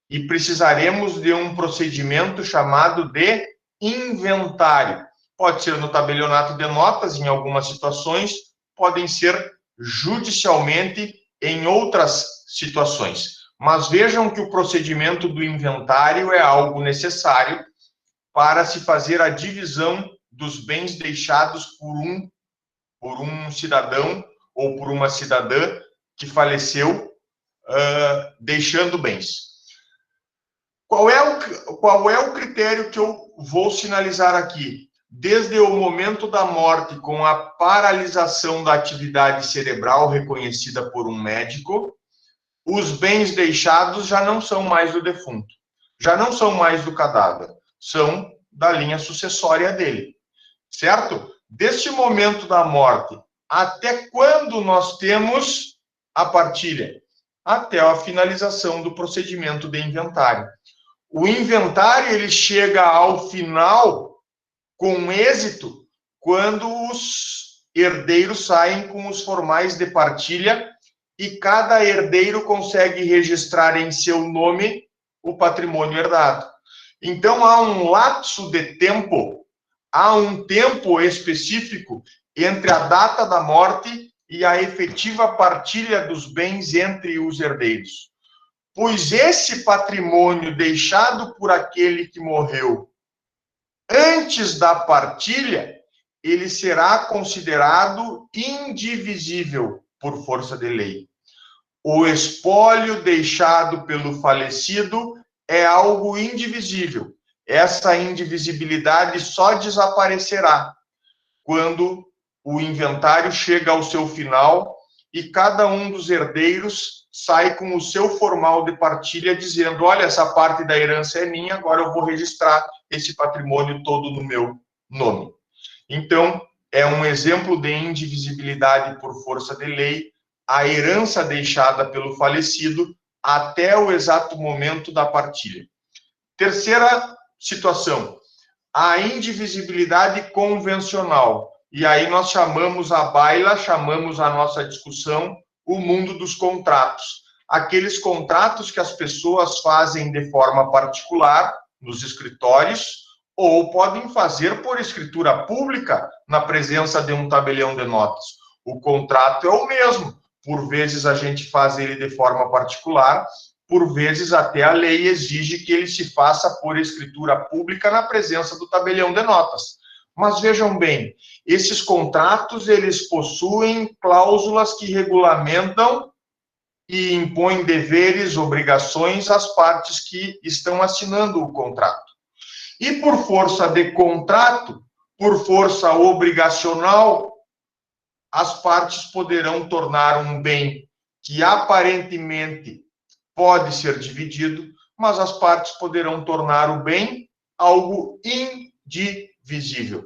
E precisaremos de um procedimento chamado de inventário. Pode ser no tabelionato de notas, em algumas situações, podem ser judicialmente em outras situações. Mas vejam que o procedimento do inventário é algo necessário para se fazer a divisão dos bens deixados por um cidadão ou por uma cidadã que faleceu deixando bens. Qual é o critério que eu vou sinalizar aqui? Desde o momento da morte, com a paralisação da atividade cerebral reconhecida por um médico, os bens deixados já não são mais do defunto, já não são mais do cadáver, são da linha sucessória dele, certo? Deste momento da morte, até quando nós temos a partilha? Até a finalização do procedimento de inventário. O inventário, ele chega ao final com êxito quando os herdeiros saem com os formais de partilha e cada herdeiro consegue registrar em seu nome o patrimônio herdado. Então, há um lapso de tempo, há um tempo específico entre a data da morte e a efetiva partilha dos bens entre os herdeiros. Pois esse patrimônio deixado por aquele que morreu antes da partilha, ele será considerado indivisível por força de lei. O espólio deixado pelo falecido é algo indivisível. Essa indivisibilidade só desaparecerá quando o inventário chega ao seu final e cada um dos herdeiros sai com o seu formal de partilha dizendo: olha, essa parte da herança é minha, agora eu vou registrar esse patrimônio todo no meu nome. Então, é um exemplo de indivisibilidade por força de lei, a herança deixada pelo falecido até o exato momento da partilha. Terceira situação, a indivisibilidade convencional. E aí nós chamamos a baila, chamamos a nossa discussão, o mundo dos contratos. Aqueles contratos que as pessoas fazem de forma particular, nos escritórios, ou podem fazer por escritura pública, na presença de um tabelião de notas. O contrato é o mesmo. Por vezes a gente faz ele de forma particular, por vezes até a lei exige que ele se faça por escritura pública na presença do tabelião de notas. Mas vejam bem, esses contratos, eles possuem cláusulas que regulamentam e impõem deveres, obrigações às partes que estão assinando o contrato. E por força de contrato, por força obrigacional, as partes poderão tornar um bem que aparentemente pode ser dividido, mas as partes poderão tornar o bem algo indivisível.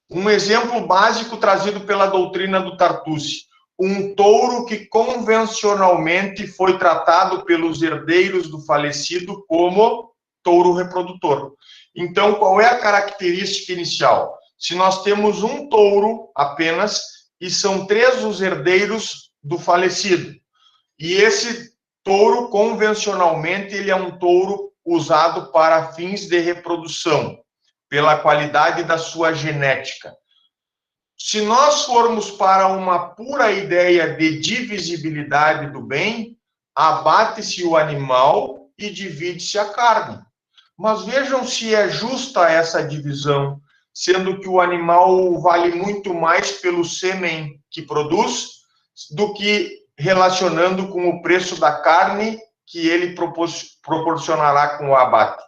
Um exemplo básico trazido pela doutrina do Tartucci: um touro que convencionalmente foi tratado pelos herdeiros do falecido como touro reprodutor. Então, qual é a característica inicial? Se nós temos um touro apenas e são 3 os herdeiros do falecido, e esse touro, convencionalmente, ele é um touro usado para fins de reprodução, pela qualidade da sua genética. Se nós formos para uma pura ideia de divisibilidade do bem, abate-se o animal e divide-se a carne. Mas vejam se é justa essa divisão, sendo que o animal vale muito mais pelo sêmen que produz do que relacionando com o preço da carne que ele proporcionará com o abate.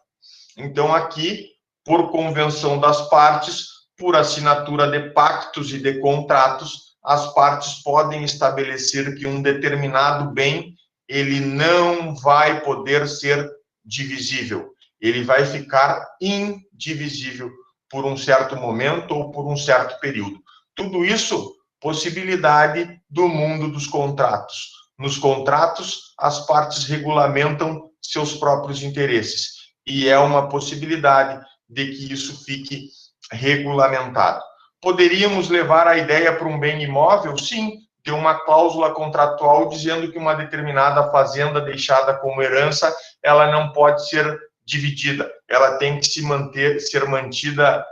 Então, aqui, por convenção das partes, por assinatura de pactos e de contratos, as partes podem estabelecer que um determinado bem, ele não vai poder ser divisível. Ele vai ficar indivisível por um certo momento ou por um certo período. Tudo isso, possibilidade do mundo dos contratos. Nos contratos, as partes regulamentam seus próprios interesses. E é uma possibilidade de que isso fique regulamentado. Poderíamos levar a ideia para um bem imóvel? Sim, ter uma cláusula contratual dizendo que uma determinada fazenda deixada como herança, ela não pode ser dividida, ela tem que ser mantida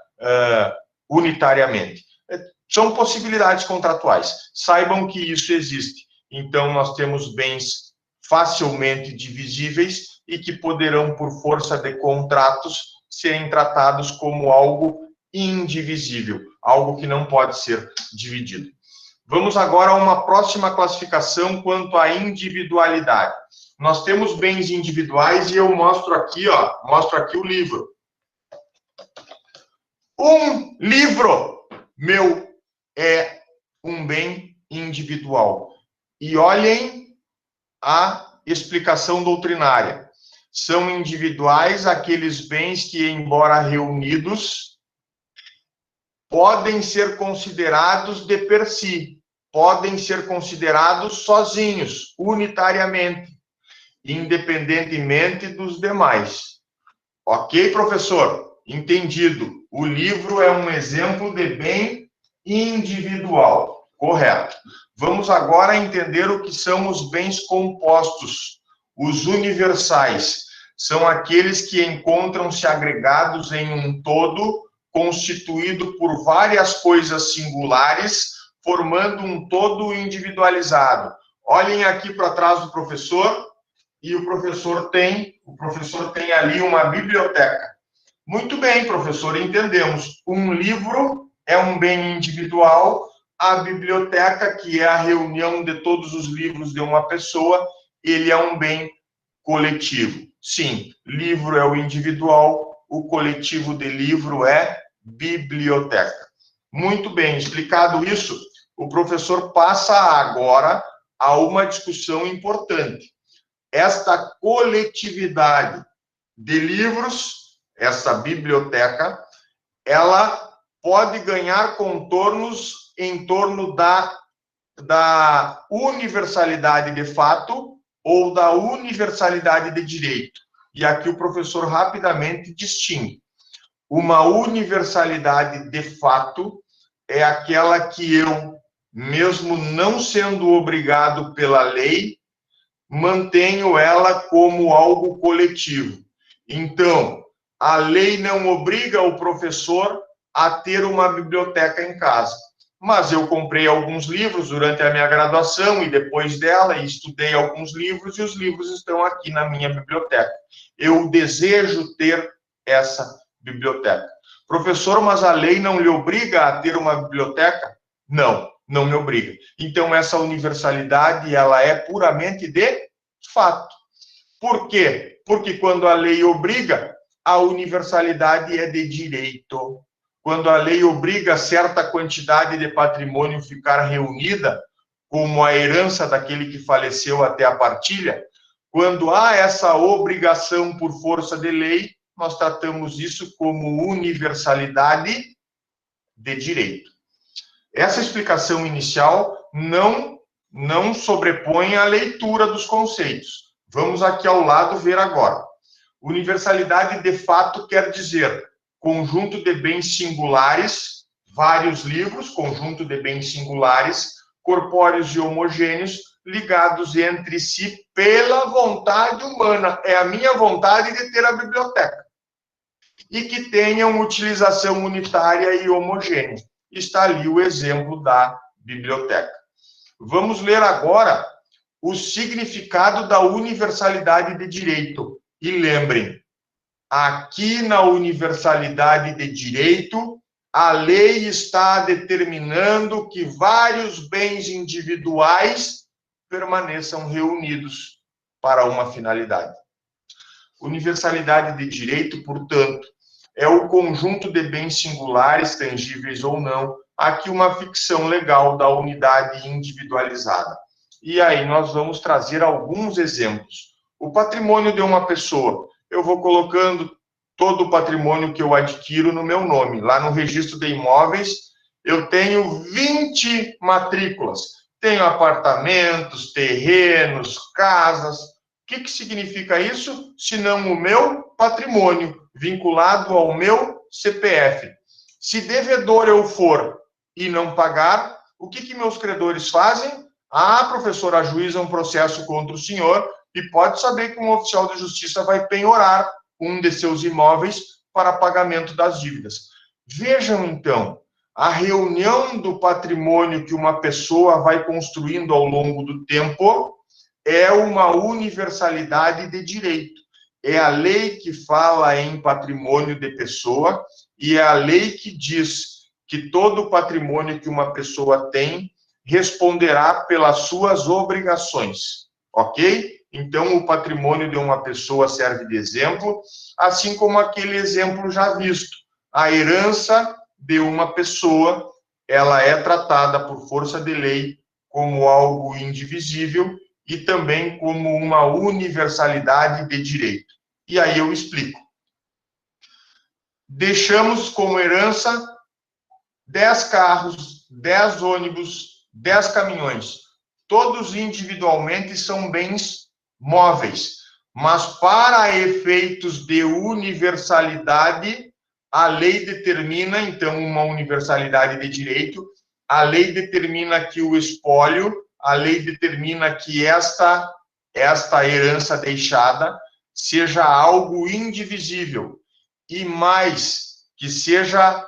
unitariamente. São possibilidades contratuais. Saibam que isso existe. Então, nós temos bens facilmente divisíveis e que poderão, por força de contratos, serem tratados como algo indivisível, algo que não pode ser dividido. Vamos agora a uma próxima classificação quanto à individualidade. Nós temos bens individuais e eu mostro aqui o livro. Um livro meu é um bem individual. E olhem a explicação doutrinária. São individuais aqueles bens que, embora reunidos, podem ser considerados de per si, podem ser considerados sozinhos, unitariamente, independentemente dos demais. Ok, professor? Entendido. O livro é um exemplo de bem individual. Correto. Vamos agora entender o que são os bens compostos. Os universais são aqueles que encontram-se agregados em um todo, constituído por várias coisas singulares, formando um todo individualizado. Olhem aqui para trás do professor, e o professor tem ali uma biblioteca. Muito bem, professor, entendemos. Um livro é um bem individual, a biblioteca, que é a reunião de todos os livros de uma pessoa, ele é um bem coletivo. Sim, livro é o individual, o coletivo de livro é biblioteca. Muito bem, explicado isso, o professor passa agora a uma discussão importante. Esta coletividade de livros, essa biblioteca, ela pode ganhar contornos em torno da universalidade de fato ou da universalidade de direito. E aqui o professor rapidamente distingue. Uma universalidade de fato é aquela que eu, mesmo não sendo obrigado pela lei, mantenho ela como algo coletivo. Então, a lei não obriga o professor a ter uma biblioteca em casa. Mas eu comprei alguns livros durante a minha graduação e depois dela, e estudei alguns livros, e os livros estão aqui na minha biblioteca. Eu desejo ter essa biblioteca. Professor, mas a lei não lhe obriga a ter uma biblioteca? Não, não me obriga. Então, essa universalidade, ela é puramente de fato. Por quê? Porque quando a lei obriga, a universalidade é de direito. Quando a lei obriga certa quantidade de patrimônio ficar reunida, como a herança daquele que faleceu até a partilha, quando há essa obrigação por força de lei, nós tratamos isso como universalidade de direito. Essa explicação inicial não sobrepõe a leitura dos conceitos. Vamos aqui ao lado ver agora. Universalidade de fato quer dizer conjunto de bens singulares, vários livros, conjunto de bens singulares, corpóreos e homogêneos, ligados entre si pela vontade humana. É a minha vontade de ter a biblioteca. E que tenham utilização unitária e homogênea. Está ali o exemplo da biblioteca. Vamos ler agora o significado da universalidade de direito. E lembrem, aqui na universalidade de direito, a lei está determinando que vários bens individuais permaneçam reunidos para uma finalidade. Universalidade de direito, portanto, é o conjunto de bens singulares, tangíveis ou não, aqui uma ficção legal da unidade individualizada. E aí nós vamos trazer alguns exemplos. O patrimônio de uma pessoa. Eu vou colocando todo o patrimônio que eu adquiro no meu nome. Lá no registro de imóveis, eu tenho 20 matrículas. Tenho apartamentos, terrenos, casas. O que significa isso? Senão o meu patrimônio, vinculado ao meu CPF. Se devedor eu for e não pagar, o que meus credores fazem? Ah, professor, ajuiza um processo contra o senhor e pode saber que um oficial de justiça vai penhorar um de seus imóveis para pagamento das dívidas. Vejam, então, a reunião do patrimônio que uma pessoa vai construindo ao longo do tempo é uma universalidade de direito. É a lei que fala em patrimônio de pessoa e é a lei que diz que todo o patrimônio que uma pessoa tem responderá pelas suas obrigações, ok? Então, o patrimônio de uma pessoa serve de exemplo, assim como aquele exemplo já visto. A herança de uma pessoa, ela é tratada por força de lei como algo indivisível e também como uma universalidade de direito. E aí eu explico. Deixamos como herança 10 carros, 10 ônibus, 10 caminhões. Todos individualmente são bens móveis, mas para efeitos de universalidade, a lei determina, então, uma universalidade de direito, a lei determina que o espólio, a lei determina que esta herança deixada seja algo indivisível e mais, que seja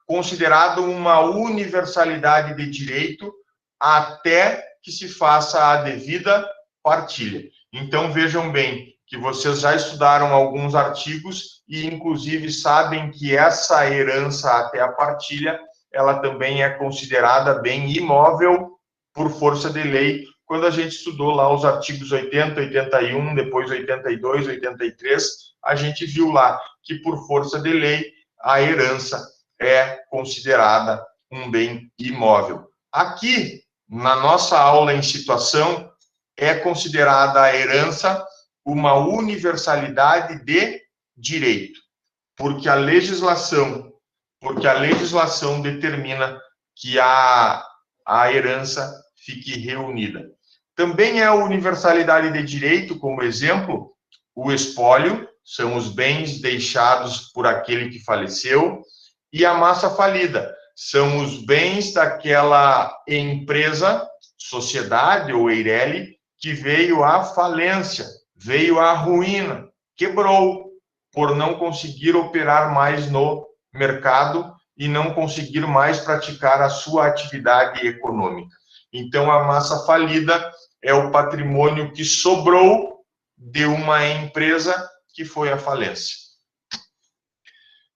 considerado uma universalidade de direito até que se faça a devida partilha. Então, vejam bem que vocês já estudaram alguns artigos e, inclusive, sabem que essa herança até a partilha, ela também é considerada bem imóvel por força de lei, quando a gente estudou lá os artigos 80, 81, depois 82, 83, a gente viu lá que, por força de lei, a herança é considerada um bem imóvel. Aqui, na nossa aula em situação, é considerada a herança uma universalidade de direito, porque a legislação determina que a herança fique reunida. Também é a universalidade de direito, como exemplo, o espólio, são os bens deixados por aquele que faleceu, e a massa falida, são os bens daquela empresa, sociedade ou Eireli, que veio à falência, veio à ruína, quebrou, por não conseguir operar mais no mercado e não conseguir mais praticar a sua atividade econômica. Então, a massa falida é o patrimônio que sobrou de uma empresa que foi à falência.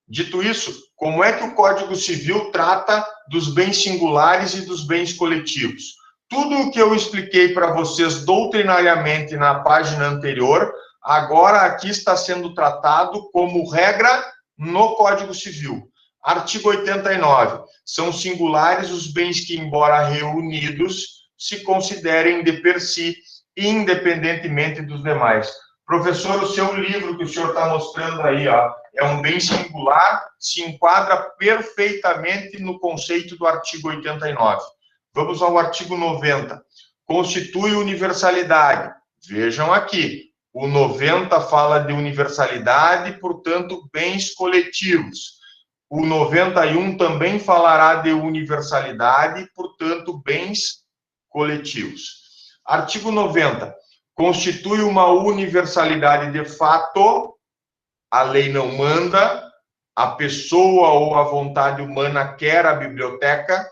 Dito isso, como é que o Código Civil trata dos bens singulares e dos bens coletivos? Tudo o que eu expliquei para vocês doutrinariamente na página anterior, agora aqui está sendo tratado como regra no Código Civil. Artigo 89. São singulares os bens que, embora reunidos, se considerem de per si, independentemente dos demais. Professor, o seu livro que o senhor está mostrando aí, ó, é um bem singular, se enquadra perfeitamente no conceito do artigo 89. Vamos ao artigo 90. Constitui universalidade. Vejam aqui, o 90 fala de universalidade, portanto, bens coletivos. O 91 também falará de universalidade, portanto, bens coletivos. Artigo 90. Constitui uma universalidade de fato, a lei não manda, a pessoa ou a vontade humana quer a biblioteca.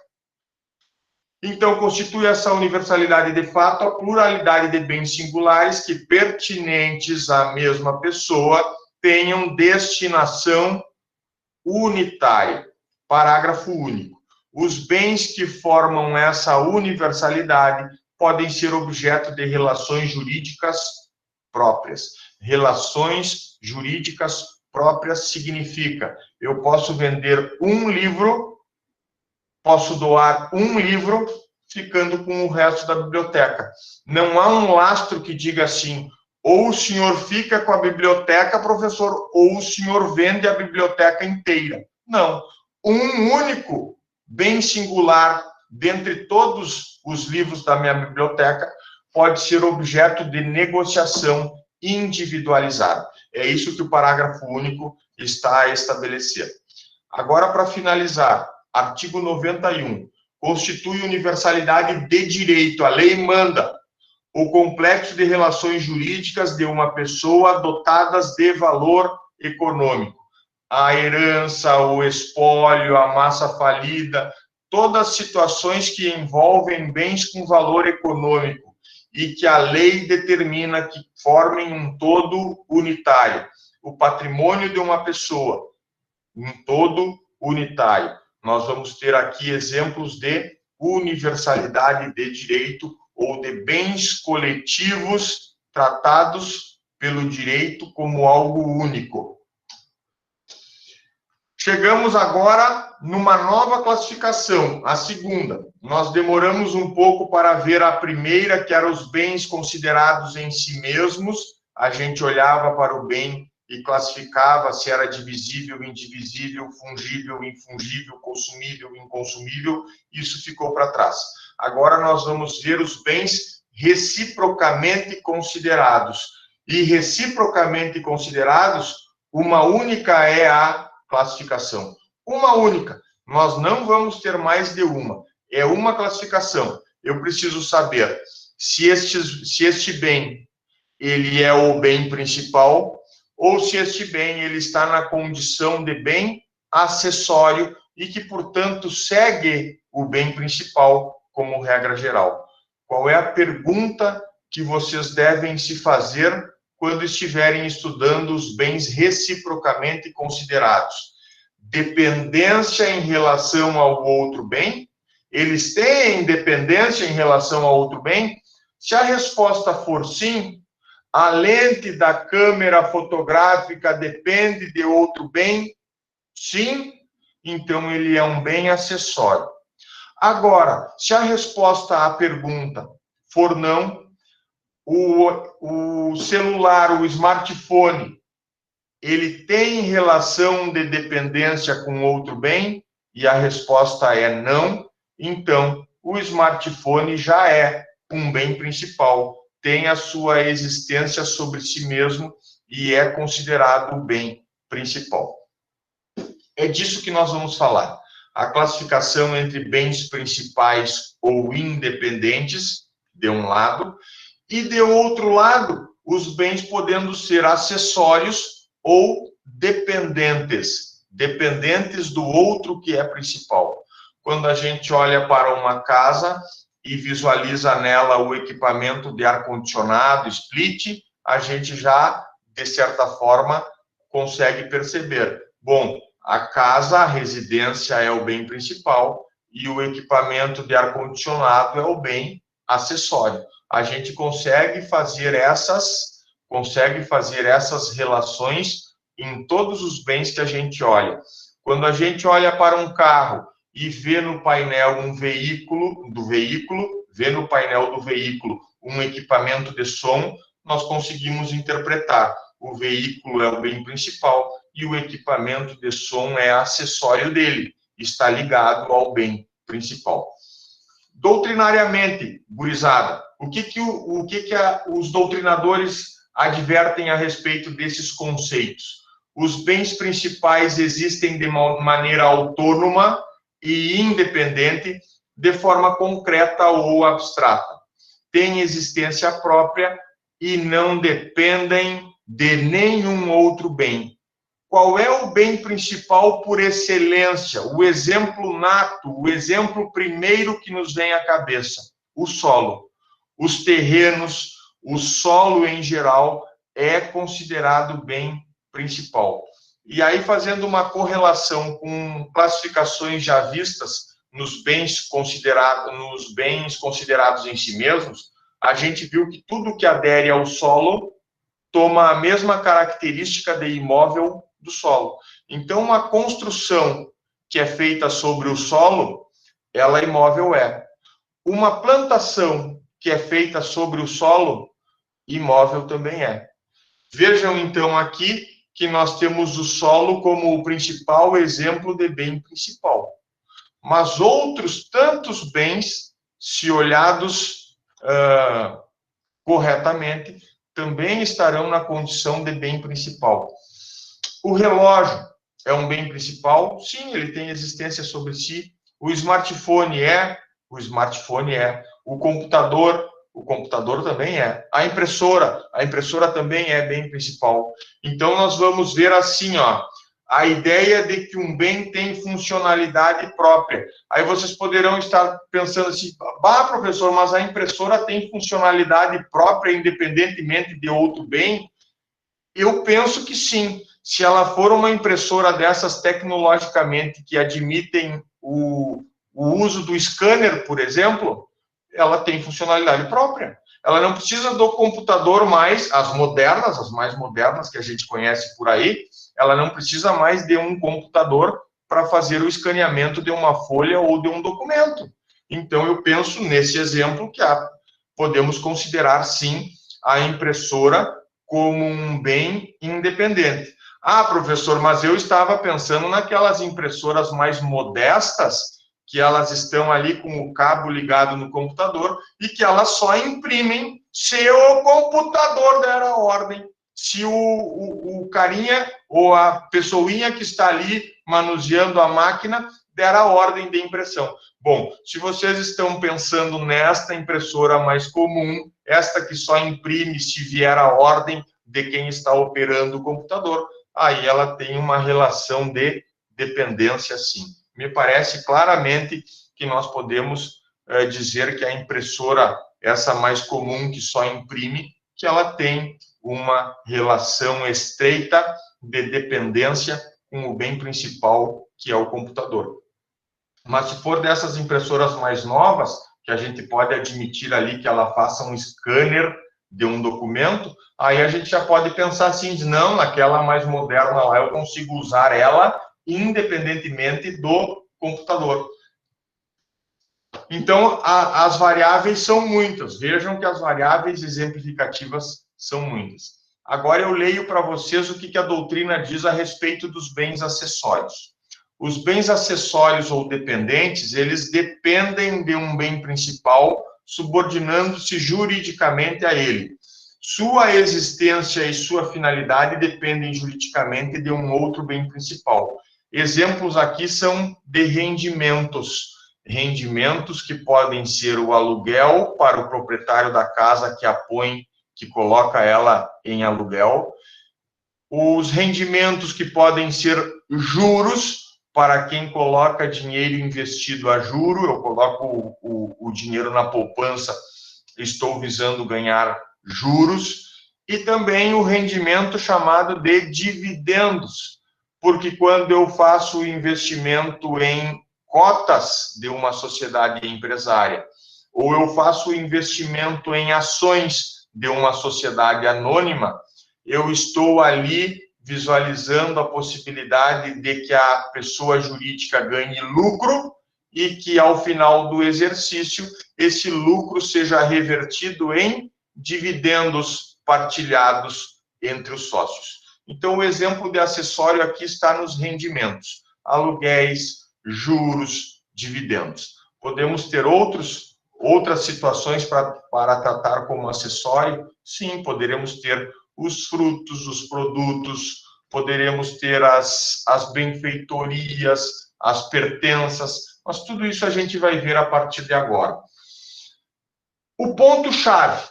Então, constitui essa universalidade de fato a pluralidade de bens singulares que, pertinentes à mesma pessoa, tenham destinação unitária. Parágrafo único. Os bens que formam essa universalidade podem ser objeto de relações jurídicas próprias. Relações jurídicas próprias significa: eu posso vender um livro, posso doar um livro, ficando com o resto da biblioteca. Não há um lastro que diga assim: ou o senhor fica com a biblioteca, professor, ou o senhor vende a biblioteca inteira. Não. Um único bem singular, dentre todos os livros da minha biblioteca, pode ser objeto de negociação individualizada. É isso que o parágrafo único está a estabelecer. Agora, para finalizar, artigo 91. Constitui universalidade de direito. A lei manda o complexo de relações jurídicas de uma pessoa dotadas de valor econômico. A herança, o espólio, a massa falida, todas as situações que envolvem bens com valor econômico e que a lei determina que formem um todo unitário. O patrimônio de uma pessoa, um todo unitário. Nós vamos ter aqui exemplos de universalidade de direito ou de bens coletivos tratados pelo direito como algo único. Chegamos agora numa nova classificação, a segunda. Nós demoramos um pouco para ver a primeira, que eram os bens considerados em si mesmos. A gente olhava para o bem e classificava se era divisível, indivisível, fungível, infungível, consumível, inconsumível. Isso ficou para trás. Agora nós vamos ver os bens reciprocamente considerados. E reciprocamente considerados, uma única é a classificação. Uma única. Nós não vamos ter mais de uma. É uma classificação. Eu preciso saber se este bem ele é o bem principal ou se este bem ele está na condição de bem acessório e que, portanto, segue o bem principal como regra geral. Qual é a pergunta que vocês devem se fazer quando estiverem estudando os bens reciprocamente considerados? Dependência em relação ao outro bem? Eles têm dependência em relação ao outro bem? Se a resposta for sim, a lente da câmera fotográfica depende de outro bem? Sim, então ele é um bem acessório. Agora, se a resposta à pergunta for não, o celular, o smartphone, ele tem relação de dependência com outro bem? E a resposta é não. Então, o smartphone já é um bem principal, tem a sua existência sobre si mesmo e é considerado o bem principal. É disso que nós vamos falar. A classificação entre bens principais ou independentes, de um lado, e de outro lado, os bens podendo ser acessórios ou dependentes, dependentes do outro que é principal. Quando a gente olha para uma casa e visualiza nela o equipamento de ar-condicionado, split, a gente já, de certa forma, consegue perceber. Bom, a casa, a residência é o bem principal e o equipamento de ar-condicionado é o bem acessório. A gente consegue fazer essas relações em todos os bens que a gente olha. Quando a gente olha para um carro e vê no painel vê no painel do veículo um equipamento de som, nós conseguimos interpretar. O veículo é o bem principal e o equipamento de som é acessório dele, está ligado ao bem principal. Doutrinariamente, gurizada, o que os doutrinadores advertem a respeito desses conceitos? Os bens principais existem de maneira autônoma e independente, de forma concreta ou abstrata. Têm existência própria e não dependem de nenhum outro bem. Qual é o bem principal por excelência? O exemplo nato, o exemplo primeiro que nos vem à cabeça: o solo. Os terrenos, o solo em geral, é considerado bem principal. E aí, fazendo uma correlação com classificações já vistas nos bens considerados em si mesmos, a gente viu que tudo que adere ao solo toma a mesma característica de imóvel do solo. Então, uma construção que é feita sobre o solo, ela imóvel é. Uma plantação que é feita sobre o solo, imóvel também é. Vejam, então, aqui que nós temos o solo como o principal exemplo de bem principal. Mas outros tantos bens, se olhados corretamente, também estarão na condição de bem principal. O relógio é um bem principal? Sim, ele tem existência sobre si. O smartphone é? O smartphone é. O computador também é. A impressora também é bem principal. Então, nós vamos ver assim, ó, a ideia de que um bem tem funcionalidade própria. Aí vocês poderão estar pensando assim, professor, mas a impressora tem funcionalidade própria, independentemente de outro bem? Eu penso que sim. Se ela for uma impressora dessas tecnologicamente que admitem o uso do scanner, por exemplo, ela tem funcionalidade própria. Ela não precisa do computador mais, as mais modernas que a gente conhece por aí, ela não precisa mais de um computador para fazer o escaneamento de uma folha ou de um documento. Então, eu penso nesse exemplo que podemos considerar, sim, a impressora como um bem independente. Ah, professor, mas eu estava pensando naquelas impressoras mais modestas, que elas estão ali com o cabo ligado no computador e que elas só imprimem se o computador der a ordem, se o carinha ou a pessoinha que está ali manuseando a máquina der a ordem de impressão. Bom, se vocês estão pensando nesta impressora mais comum, esta que só imprime se vier a ordem de quem está operando o computador, aí ela tem uma relação de dependência, sim. Me parece claramente que nós podemos dizer que a impressora, essa mais comum que só imprime, que ela tem uma relação estreita de dependência com o bem principal, que é o computador. Mas se for dessas impressoras mais novas, que a gente pode admitir ali que ela faça um scanner de um documento, aí a gente já pode pensar assim, não, naquela mais moderna lá eu consigo usar ela independentemente do computador. Então, as variáveis são muitas. Vejam que as variáveis exemplificativas são muitas. Agora eu leio para vocês o que a doutrina diz a respeito dos bens acessórios. Os bens acessórios ou dependentes, eles dependem de um bem principal, subordinando-se juridicamente a ele. Sua existência e sua finalidade dependem juridicamente de um outro bem principal. Exemplos aqui são de rendimentos. Rendimentos que podem ser o aluguel para o proprietário da casa que a põe, que coloca ela em aluguel. Os rendimentos que podem ser juros para quem coloca dinheiro investido a juro. Eu coloco o dinheiro na poupança, estou visando ganhar juros. E também o rendimento chamado de dividendos, porque quando eu faço o investimento em cotas de uma sociedade empresária, ou eu faço o investimento em ações de uma sociedade anônima, eu estou ali visualizando a possibilidade de que a pessoa jurídica ganhe lucro e que, ao final do exercício, esse lucro seja revertido em dividendos partilhados entre os sócios. Então, o exemplo de acessório aqui está nos rendimentos, aluguéis, juros, dividendos. Podemos ter outras situações para tratar como acessório? Sim, poderemos ter os frutos, os produtos, poderemos ter as benfeitorias, as pertenças, mas tudo isso a gente vai ver a partir de agora. O ponto-chave,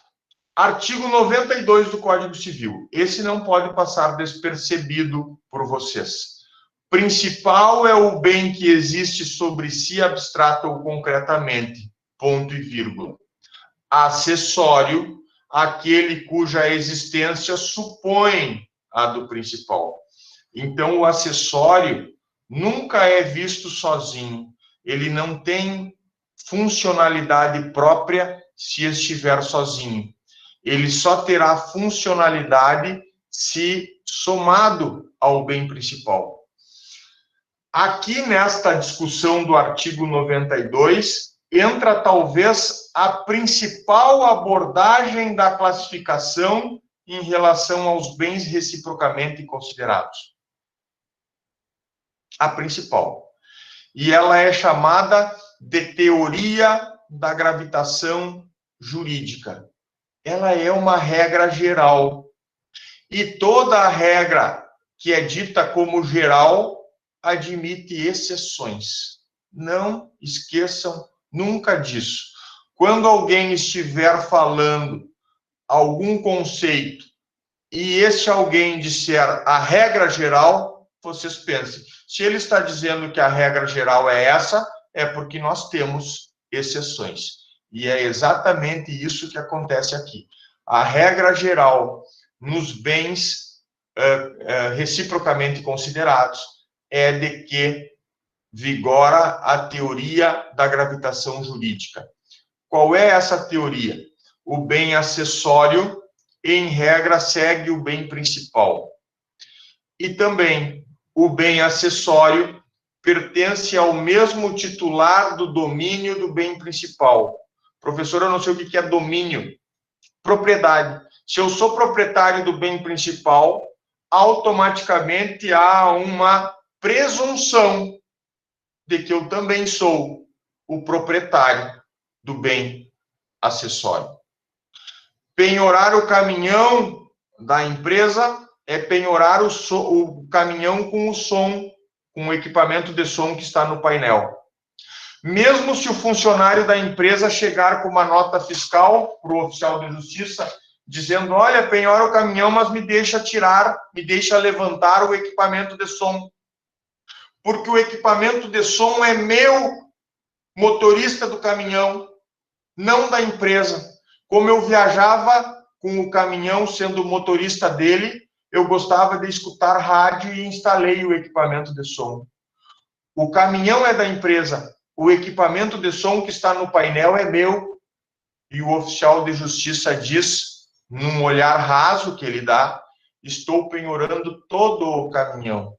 artigo 92 do Código Civil. Esse não pode passar despercebido por vocês. Principal é o bem que existe sobre si, abstrato ou concretamente, ponto e vírgula. Acessório, aquele cuja existência supõe a do principal. Então, o acessório nunca é visto sozinho. Ele não tem funcionalidade própria se estiver sozinho. Ele só terá funcionalidade se somado ao bem principal. Aqui, nesta discussão do artigo 92, entra talvez a principal abordagem da classificação em relação aos bens reciprocamente considerados. A principal. E ela é chamada de teoria da gravitação jurídica. Ela é uma regra geral. E toda a regra que é dita como geral admite exceções. Não esqueçam nunca disso. Quando alguém estiver falando algum conceito e esse alguém disser a regra geral, vocês pensem, se ele está dizendo que a regra geral é essa, é porque nós temos exceções. E é exatamente isso que acontece aqui. A regra geral nos bens reciprocamente considerados é de que vigora a teoria da gravitação jurídica. Qual é essa teoria? O bem acessório, em regra, segue o bem principal. e também o bem acessório pertence ao mesmo titular do domínio do bem principal. Professor, eu não sei o que é domínio. Propriedade. Se eu sou proprietário do bem principal, automaticamente há uma presunção de que eu também sou o proprietário do bem acessório. Penhorar o caminhão da empresa é penhorar o caminhão com o som, com o equipamento de som que está no painel. Mesmo se o funcionário da empresa chegar com uma nota fiscal para o oficial de justiça, dizendo, olha, penhora o caminhão, mas me deixa levantar o equipamento de som. Porque o equipamento de som é meu, motorista do caminhão, não da empresa. Como eu viajava com o caminhão sendo motorista dele, eu gostava de escutar rádio e instalei o equipamento de som. O caminhão é da empresa, o equipamento de som que está no painel é meu. E o oficial de justiça diz, num olhar raso que ele dá, estou penhorando todo o caminhão.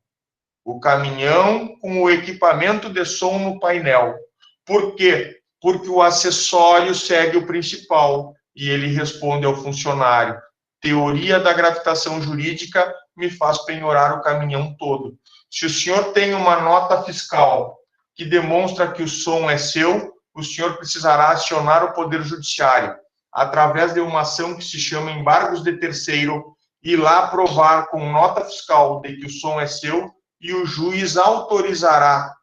O caminhão com o equipamento de som no painel. Por quê? Porque o acessório segue o principal. E ele responde ao funcionário, teoria da gravitação jurídica me faz penhorar o caminhão todo. Se o senhor tem uma nota fiscal que demonstra que o som é seu, o senhor precisará acionar o Poder Judiciário, através de uma ação que se chama embargos de terceiro, e lá provar com nota fiscal de que o som é seu, e o juiz autorizará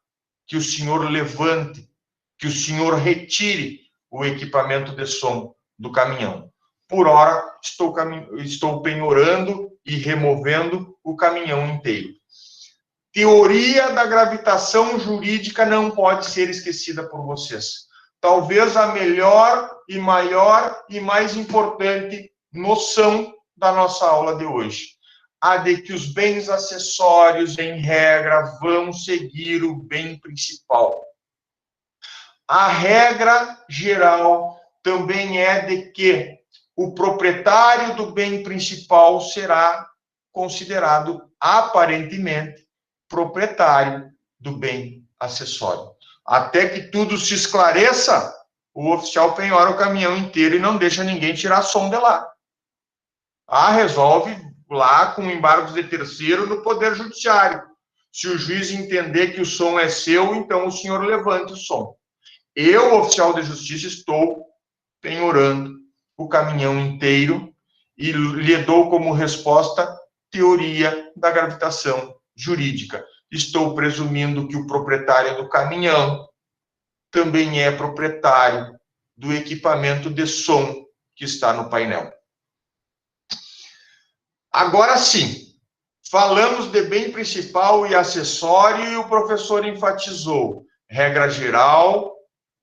que o senhor levante, que o senhor retire o equipamento de som do caminhão. Por hora, estou penhorando e removendo o caminhão inteiro. Teoria da gravitação jurídica não pode ser esquecida por vocês. Talvez a melhor e maior e mais importante noção da nossa aula de hoje. A de que os bens acessórios, em regra, vão seguir o bem principal. A regra geral também é de que o proprietário do bem principal será considerado, aparentemente, proprietário do bem acessório. Até que tudo se esclareça, o oficial penhora o caminhão inteiro e não deixa ninguém tirar som de lá. Resolve lá com embargos de terceiro no Poder Judiciário. Se o juiz entender que o som é seu, então o senhor levante o som. Eu, oficial de justiça, estou penhorando o caminhão inteiro e lhe dou como resposta teoria da gravitação jurídica. Estou presumindo que o proprietário do caminhão também é proprietário do equipamento de som que está no painel. Agora sim, falamos de bem principal e acessório e o professor enfatizou. Regra geral,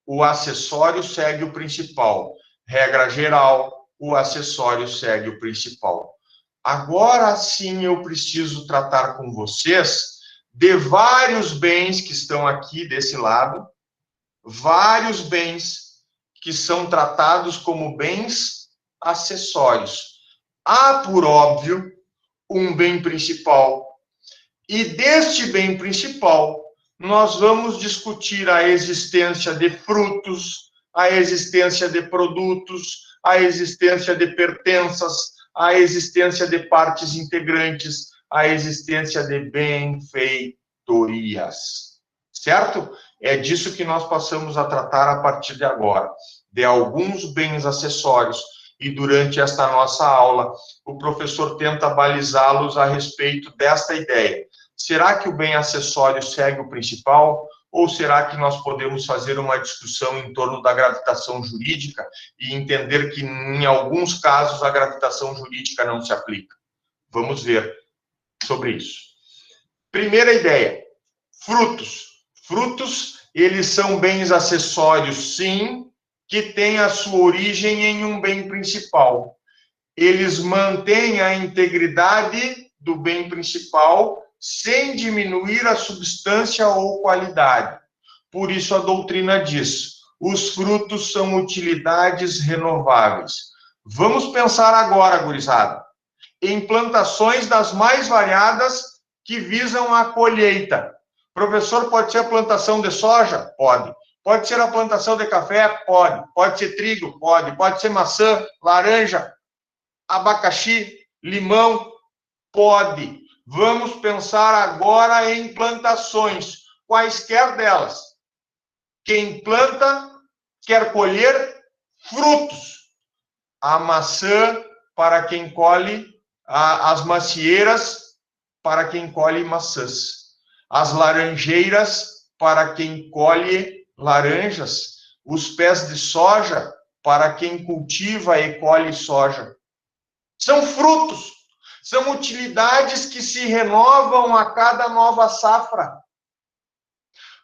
o acessório segue o principal. Regra geral, o acessório segue o principal. Agora sim eu preciso tratar com vocês de vários bens que estão aqui desse lado, vários bens que são tratados como bens acessórios. Há, por óbvio, um bem principal. E deste bem principal, nós vamos discutir a existência de frutos, a existência de produtos, a existência de pertenças, a existência de partes integrantes, a existência de benfeitorias. Certo? É disso que nós passamos a tratar a partir de agora, de alguns bens acessórios. E durante esta nossa aula, o professor tenta balizá-los a respeito desta ideia. Será que o bem acessório segue o principal? Ou será que nós podemos fazer uma discussão em torno da gravitação jurídica e entender que, em alguns casos, a gravitação jurídica não se aplica? Vamos ver sobre isso. Primeira ideia, frutos. Frutos, eles são bens acessórios, sim, que têm a sua origem em um bem principal. Eles mantêm a integridade do bem principal sem diminuir a substância ou qualidade. Por isso a doutrina diz, os frutos são utilidades renováveis. Vamos pensar agora, gurizada, em plantações das mais variadas que visam a colheita. Professor, pode ser a plantação de soja? Pode. Pode ser a plantação de café? Pode. Pode ser trigo? Pode. Pode ser maçã, laranja, abacaxi, limão? Pode. Vamos pensar agora em plantações, quaisquer delas. Quem planta quer colher frutos. A maçã para quem colhe, as macieiras para quem colhe maçãs. As laranjeiras para quem colhe laranjas. Os pés de soja para quem cultiva e colhe soja. São frutos, são utilidades que se renovam a cada nova safra.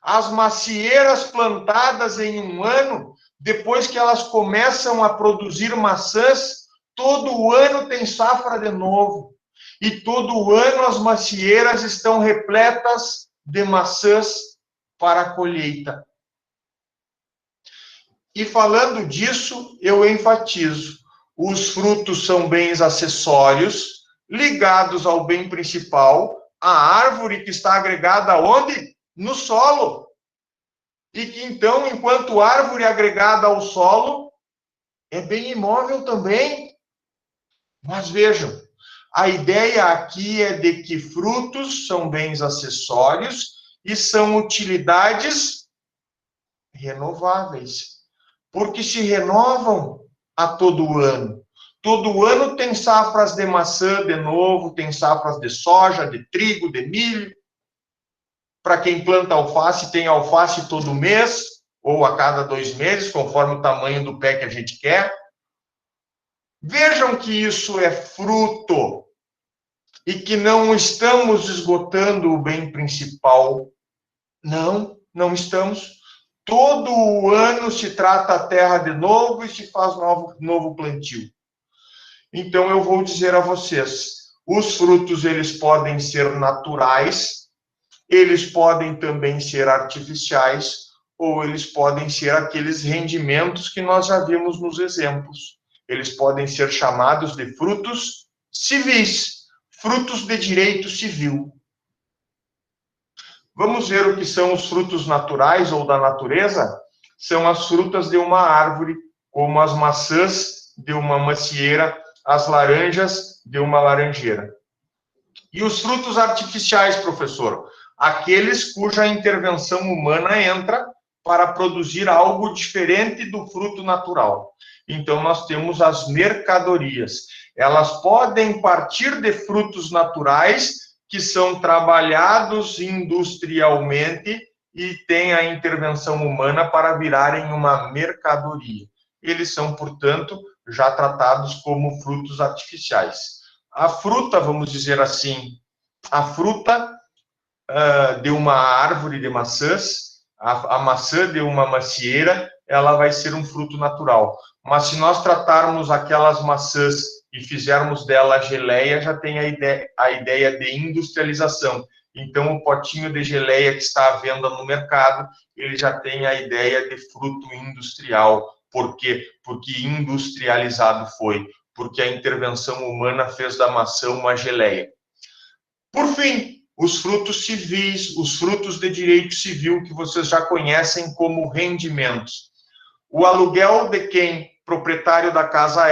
As macieiras plantadas em um ano, depois que elas começam a produzir maçãs, todo ano tem safra de novo. E todo ano as macieiras estão repletas de maçãs para a colheita. E falando disso, eu enfatizo: os frutos são bens acessórios, ligados ao bem principal, a árvore que está agregada onde? No solo. E que então, enquanto árvore agregada ao solo, é bem imóvel também. Mas vejam, a ideia aqui é de que frutos são bens acessórios e são utilidades renováveis. Porque se renovam a todo ano. Todo ano tem safras de maçã de novo, tem safras de soja, de trigo, de milho. Para quem planta alface, tem alface todo mês, ou a cada 2 meses, conforme o tamanho do pé que a gente quer. Vejam que isso é fruto e que não estamos esgotando o bem principal. Não, não estamos. Todo ano se trata a terra de novo e se faz novo plantio. Então, eu vou dizer a vocês, os frutos, eles podem ser naturais, eles podem também ser artificiais, ou eles podem ser aqueles rendimentos que nós já vimos nos exemplos. Eles podem ser chamados de frutos civis, frutos de direito civil. Vamos ver o que são os frutos naturais ou da natureza? São as frutas de uma árvore, como as maçãs de uma macieira, as laranjas de uma laranjeira. E os frutos artificiais, professor? Aqueles cuja intervenção humana entra para produzir algo diferente do fruto natural. Então, nós temos as mercadorias. Elas podem partir de frutos naturais que são trabalhados industrialmente e têm a intervenção humana para virarem uma mercadoria. Eles são, portanto, já tratados como frutos artificiais. A fruta, vamos dizer assim, a fruta de uma árvore de maçãs, a maçã de uma macieira, ela vai ser um fruto natural. Mas se nós tratarmos aquelas maçãs e fizermos dela geleia, já tem a ideia de industrialização. Então, o potinho de geleia que está à venda no mercado, ele já tem a ideia de fruto industrial. Por quê? Porque industrializado foi. Porque a intervenção humana fez da maçã uma geleia. Por fim, os frutos civis, os frutos de direito civil, que vocês já conhecem como rendimentos. O aluguel de quem proprietário da casa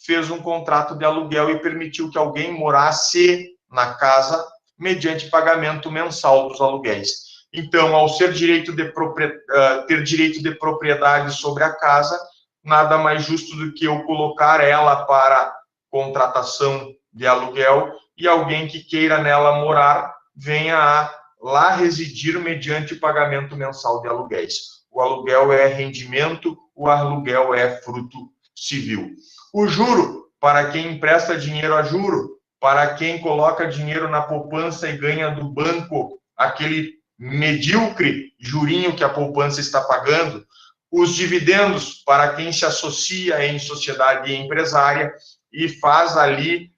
fez um contrato de aluguel e permitiu que alguém morasse na casa mediante pagamento mensal dos aluguéis. Então, ao ter direito de propriedade sobre a casa, nada mais justo do que eu colocar ela para contratação de aluguel e alguém que queira nela morar venha lá residir mediante pagamento mensal de aluguéis. O aluguel é rendimento, o aluguel é fruto civil. O juro, para quem empresta dinheiro a juro, para quem coloca dinheiro na poupança e ganha do banco aquele medíocre jurinho que a poupança está pagando. Os dividendos, para quem se associa em sociedade empresária e faz ali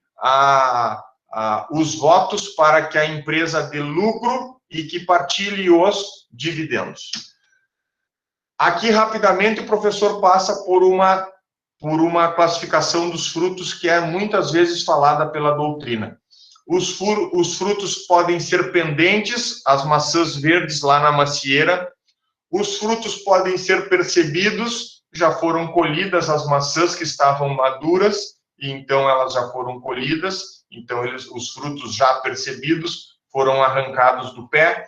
os votos para que a empresa dê lucro e que partilhe os dividendos. Aqui, rapidamente, o professor passa por uma classificação dos frutos que é muitas vezes falada pela doutrina. Os frutos podem ser pendentes, as maçãs verdes lá na macieira. Os frutos podem ser percebidos, já foram colhidas as maçãs que estavam maduras, e então elas já foram colhidas, então os frutos já percebidos foram arrancados do pé.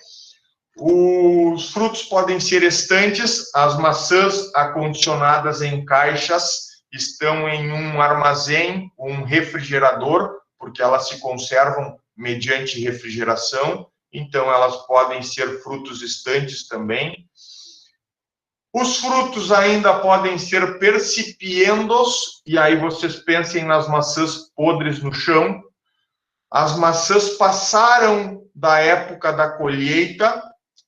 Os frutos podem ser estantes, as maçãs acondicionadas em caixas estão em um armazém, um refrigerador, porque elas se conservam mediante refrigeração, então elas podem ser frutos estantes também. Os frutos ainda podem ser percipiendos, e aí vocês pensem nas maçãs podres no chão. As maçãs passaram da época da colheita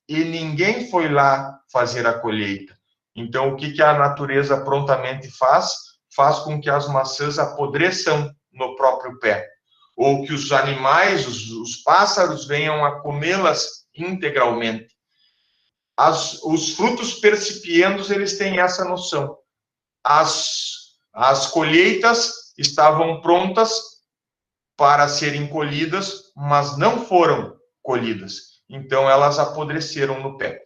e ninguém foi lá fazer a colheita. Então, o que a natureza prontamente faz? Faz com que as maçãs apodreçam no próprio pé, ou que os animais, os pássaros, venham a comê-las integralmente. Os frutos percipiendos, eles têm essa noção. As colheitas estavam prontas para serem colhidas, mas não foram colhidas. Então, elas apodreceram no pé.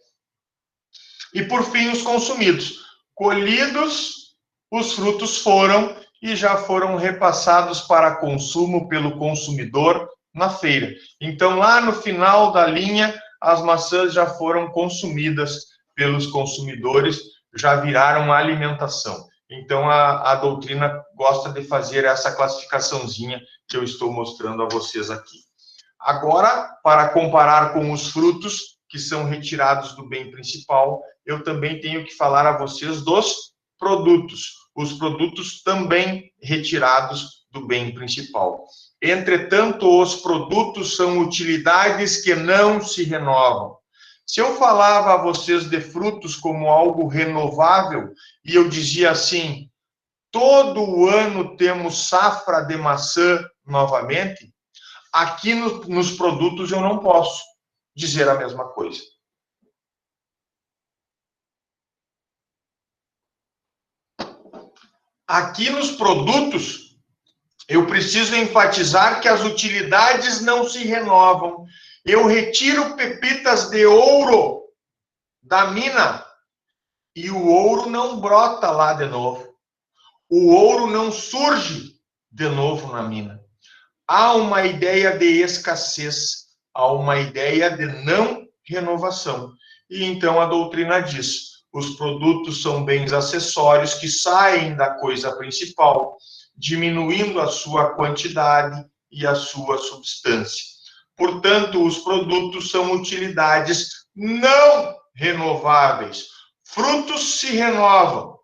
E, por fim, os consumidos. Colhidos, os frutos foram e já foram repassados para consumo pelo consumidor na feira. Então, lá no final da linha, as maçãs já foram consumidas pelos consumidores, já viraram alimentação. Então, a doutrina gosta de fazer essa classificaçãozinha que eu estou mostrando a vocês aqui. Agora, para comparar com os frutos que são retirados do bem principal, eu também tenho que falar a vocês dos produtos. Os produtos também retirados do bem principal. Entretanto, os produtos são utilidades que não se renovam. Se eu falava a vocês de frutos como algo renovável, e eu dizia assim, todo ano temos safra de maçã novamente, aqui nos produtos eu não posso dizer a mesma coisa. Aqui nos produtos, eu preciso enfatizar que as utilidades não se renovam. Eu retiro pepitas de ouro da mina e o ouro não brota lá de novo. O ouro não surge de novo na mina. Há uma ideia de escassez, há uma ideia de não renovação. E então a doutrina diz, os produtos são bens acessórios que saem da coisa principal, diminuindo a sua quantidade e a sua substância. Portanto, os produtos são utilidades não renováveis. Frutos se renovam,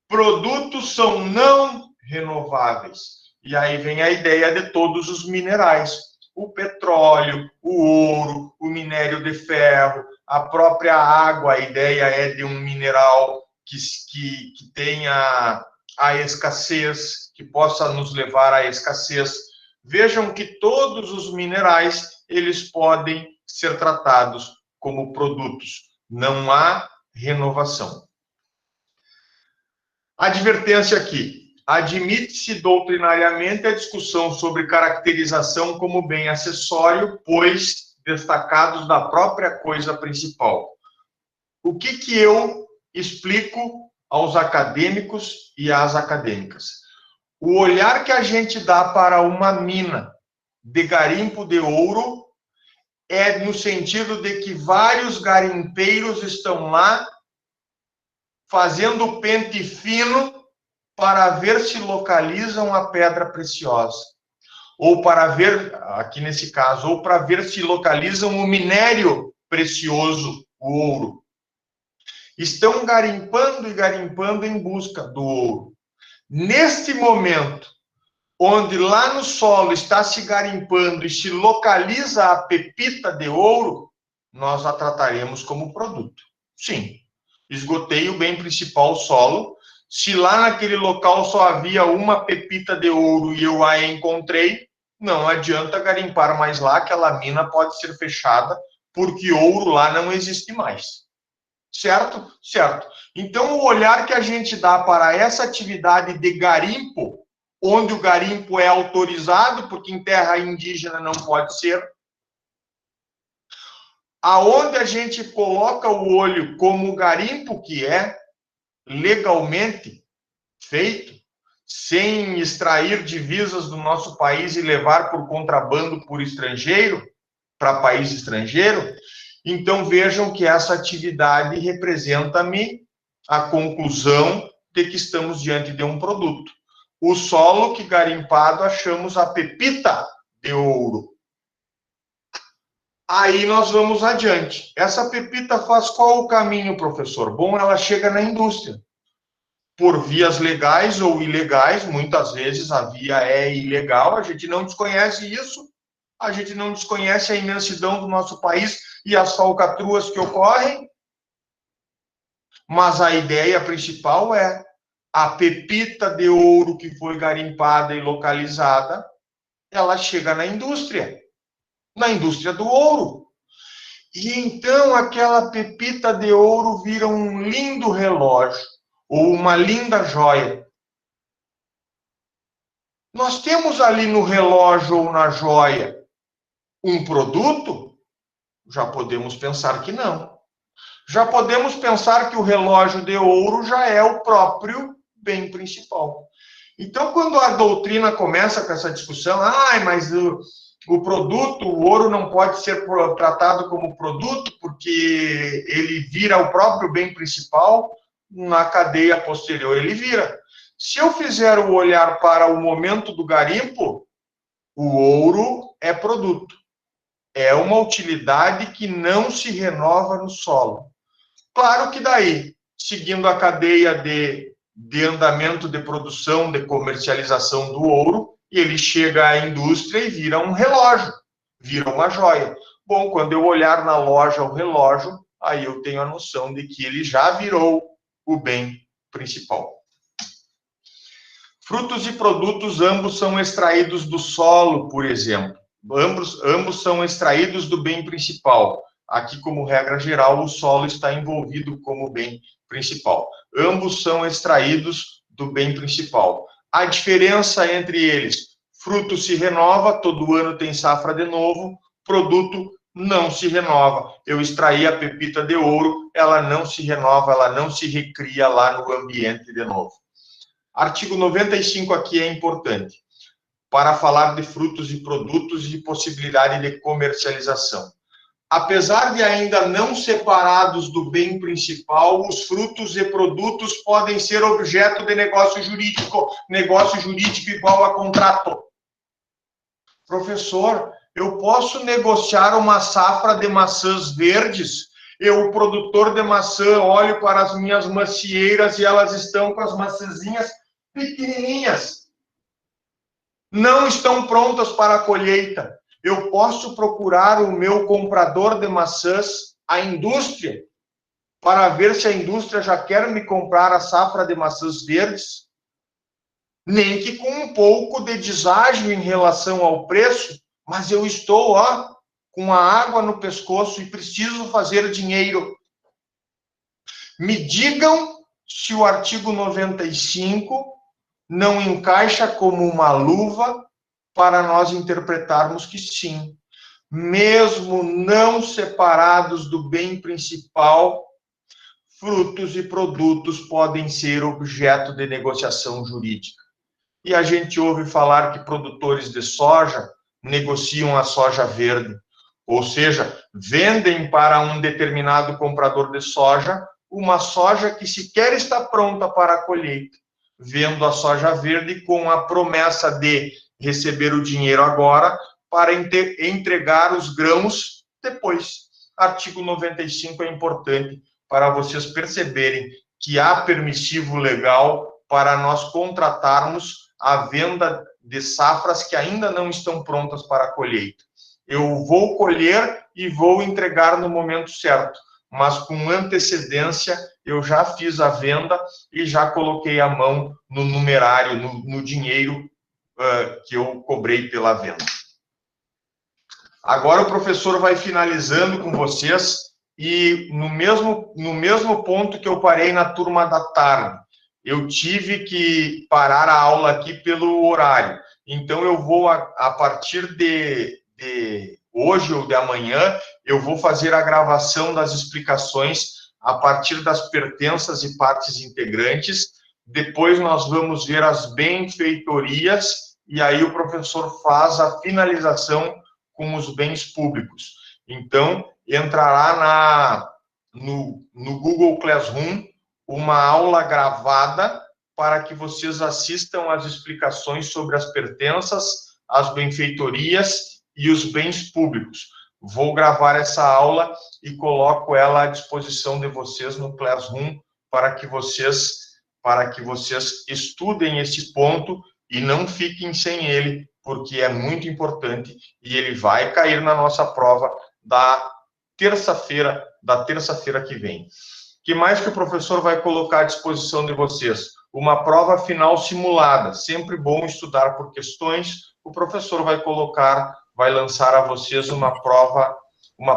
produtos são não renováveis. E aí vem a ideia de todos os minerais. O petróleo, o ouro, o minério de ferro, a própria água. A ideia é de um mineral que tenha a escassez, que possa nos levar à escassez. Vejam que todos os minerais, eles podem ser tratados como produtos. Não há renovação. Advertência aqui. Admite-se doutrinariamente a discussão sobre caracterização como bem acessório, pois destacados da própria coisa principal. O que eu explico aos acadêmicos e às acadêmicas? O olhar que a gente dá para uma mina de garimpo de ouro é no sentido de que vários garimpeiros estão lá fazendo pente fino para ver se localizam a pedra preciosa. Ou para ver, aqui nesse caso, ou para ver se localizam o minério precioso, o ouro. Estão garimpando e garimpando em busca do ouro. Neste momento, onde lá no solo está se garimpando e se localiza a pepita de ouro, nós a trataremos como produto. Sim, esgotei o bem principal, o solo. Se lá naquele local só havia uma pepita de ouro e eu a encontrei, não adianta garimpar mais lá, aquela mina pode ser fechada, porque ouro lá não existe mais. Certo? Certo. Então, o olhar que a gente dá para essa atividade de garimpo onde o garimpo é autorizado, porque em terra indígena não pode ser. Aonde a gente coloca o olho como garimpo que é legalmente feito, sem extrair divisas do nosso país e levar por contrabando por estrangeiro, para país estrangeiro, então vejam que essa atividade representa-me a conclusão de que estamos diante de um produto. O solo que garimpado achamos a pepita de ouro. Aí nós vamos adiante. Essa pepita faz qual o caminho, professor? Bom, ela chega na indústria. Por vias legais ou ilegais, muitas vezes a via é ilegal, a gente não desconhece isso, a gente não desconhece a imensidão do nosso país e as falcatruas que ocorrem, mas a ideia principal é a pepita de ouro que foi garimpada e localizada, ela chega na indústria do ouro. E então aquela pepita de ouro vira um lindo relógio ou uma linda joia. Nós temos ali no relógio ou na joia um produto? Já podemos pensar que não. Já podemos pensar que o relógio de ouro já é o próprio bem principal. Então, quando a doutrina começa com essa discussão, mas o produto, o ouro não pode ser tratado como produto porque ele vira o próprio bem principal, na cadeia posterior ele vira. Se eu fizer o olhar para o momento do garimpo, o ouro é produto. É uma utilidade que não se renova no solo. Claro que daí, seguindo a cadeia de andamento de produção, de comercialização do ouro, ele chega à indústria e vira um relógio, vira uma joia. Bom, quando eu olhar na loja o relógio, aí eu tenho a noção de que ele já virou o bem principal. Frutos e produtos, ambos são extraídos do solo, por exemplo. Ambos são extraídos do bem principal. Aqui, como regra geral, o solo está envolvido como bem principal. Ambos são extraídos do bem principal. A diferença entre eles, fruto se renova, todo ano tem safra de novo, produto não se renova. Eu extraí a pepita de ouro, ela não se renova, ela não se recria lá no ambiente de novo. Artigo 95 aqui é importante, para falar de frutos e produtos e possibilidade de comercialização. Apesar de ainda não separados do bem principal, os frutos e produtos podem ser objeto de negócio jurídico igual a contrato. Professor, eu posso negociar uma safra de maçãs verdes? Eu, produtor de maçã, olho para as minhas macieiras e elas estão com as maçãzinhas pequenininhas. Não estão prontas para a colheita. Eu posso procurar o meu comprador de maçãs, a indústria, para ver se a indústria já quer me comprar a safra de maçãs verdes? Nem que com um pouco de deságio em relação ao preço, mas eu estou, com a água no pescoço e preciso fazer dinheiro. Me digam se o artigo 95 não encaixa como uma luva para nós interpretarmos que sim, mesmo não separados do bem principal, frutos e produtos podem ser objeto de negociação jurídica. E a gente ouve falar que produtores de soja negociam a soja verde, ou seja, vendem para um determinado comprador de soja uma soja que sequer está pronta para a colheita, vendo a soja verde com a promessa de receber o dinheiro agora para entregar os grãos depois. Artigo 95 é importante para vocês perceberem que há permissivo legal para nós contratarmos a venda de safras que ainda não estão prontas para a colheita. Eu vou colher e vou entregar no momento certo, mas com antecedência eu já fiz a venda e já coloquei a mão no numerário, no dinheiro que eu cobrei pela venda. Agora o professor vai finalizando com vocês e no mesmo ponto que eu parei na turma da tarde, eu tive que parar a aula aqui pelo horário. Então, eu vou, a partir de hoje ou de amanhã, eu vou fazer a gravação das explicações a partir das pertenças e partes integrantes. Depois nós vamos ver as benfeitorias e aí o professor faz a finalização com os bens públicos. Então, entrará no Google Classroom uma aula gravada para que vocês assistam às explicações sobre as pertenças, as benfeitorias e os bens públicos. Vou gravar essa aula e coloco ela à disposição de vocês no Classroom para que vocês estudem esse ponto e não fiquem sem ele, porque é muito importante e ele vai cair na nossa prova da terça-feira que vem. O que mais que o professor vai colocar à disposição de vocês? Uma prova final simulada. Sempre bom estudar por questões. O professor vai lançar a vocês uma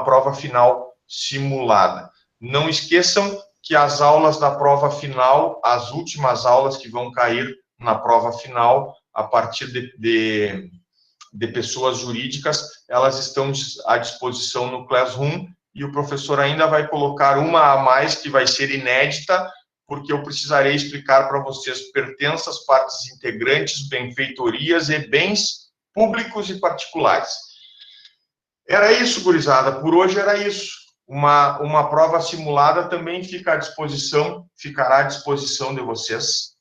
prova final simulada. Não esqueçam que as aulas da prova final, as últimas aulas que vão cair na prova final, a partir de pessoas jurídicas, elas estão à disposição no Classroom, e o professor ainda vai colocar uma a mais, que vai ser inédita, porque eu precisarei explicar para vocês pertenças, partes integrantes, benfeitorias e bens públicos e particulares. Era isso, gurizada. Por hoje era isso. Uma prova simulada também ficará à disposição de vocês.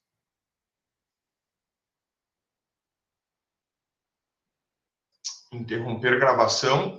Interromper gravação.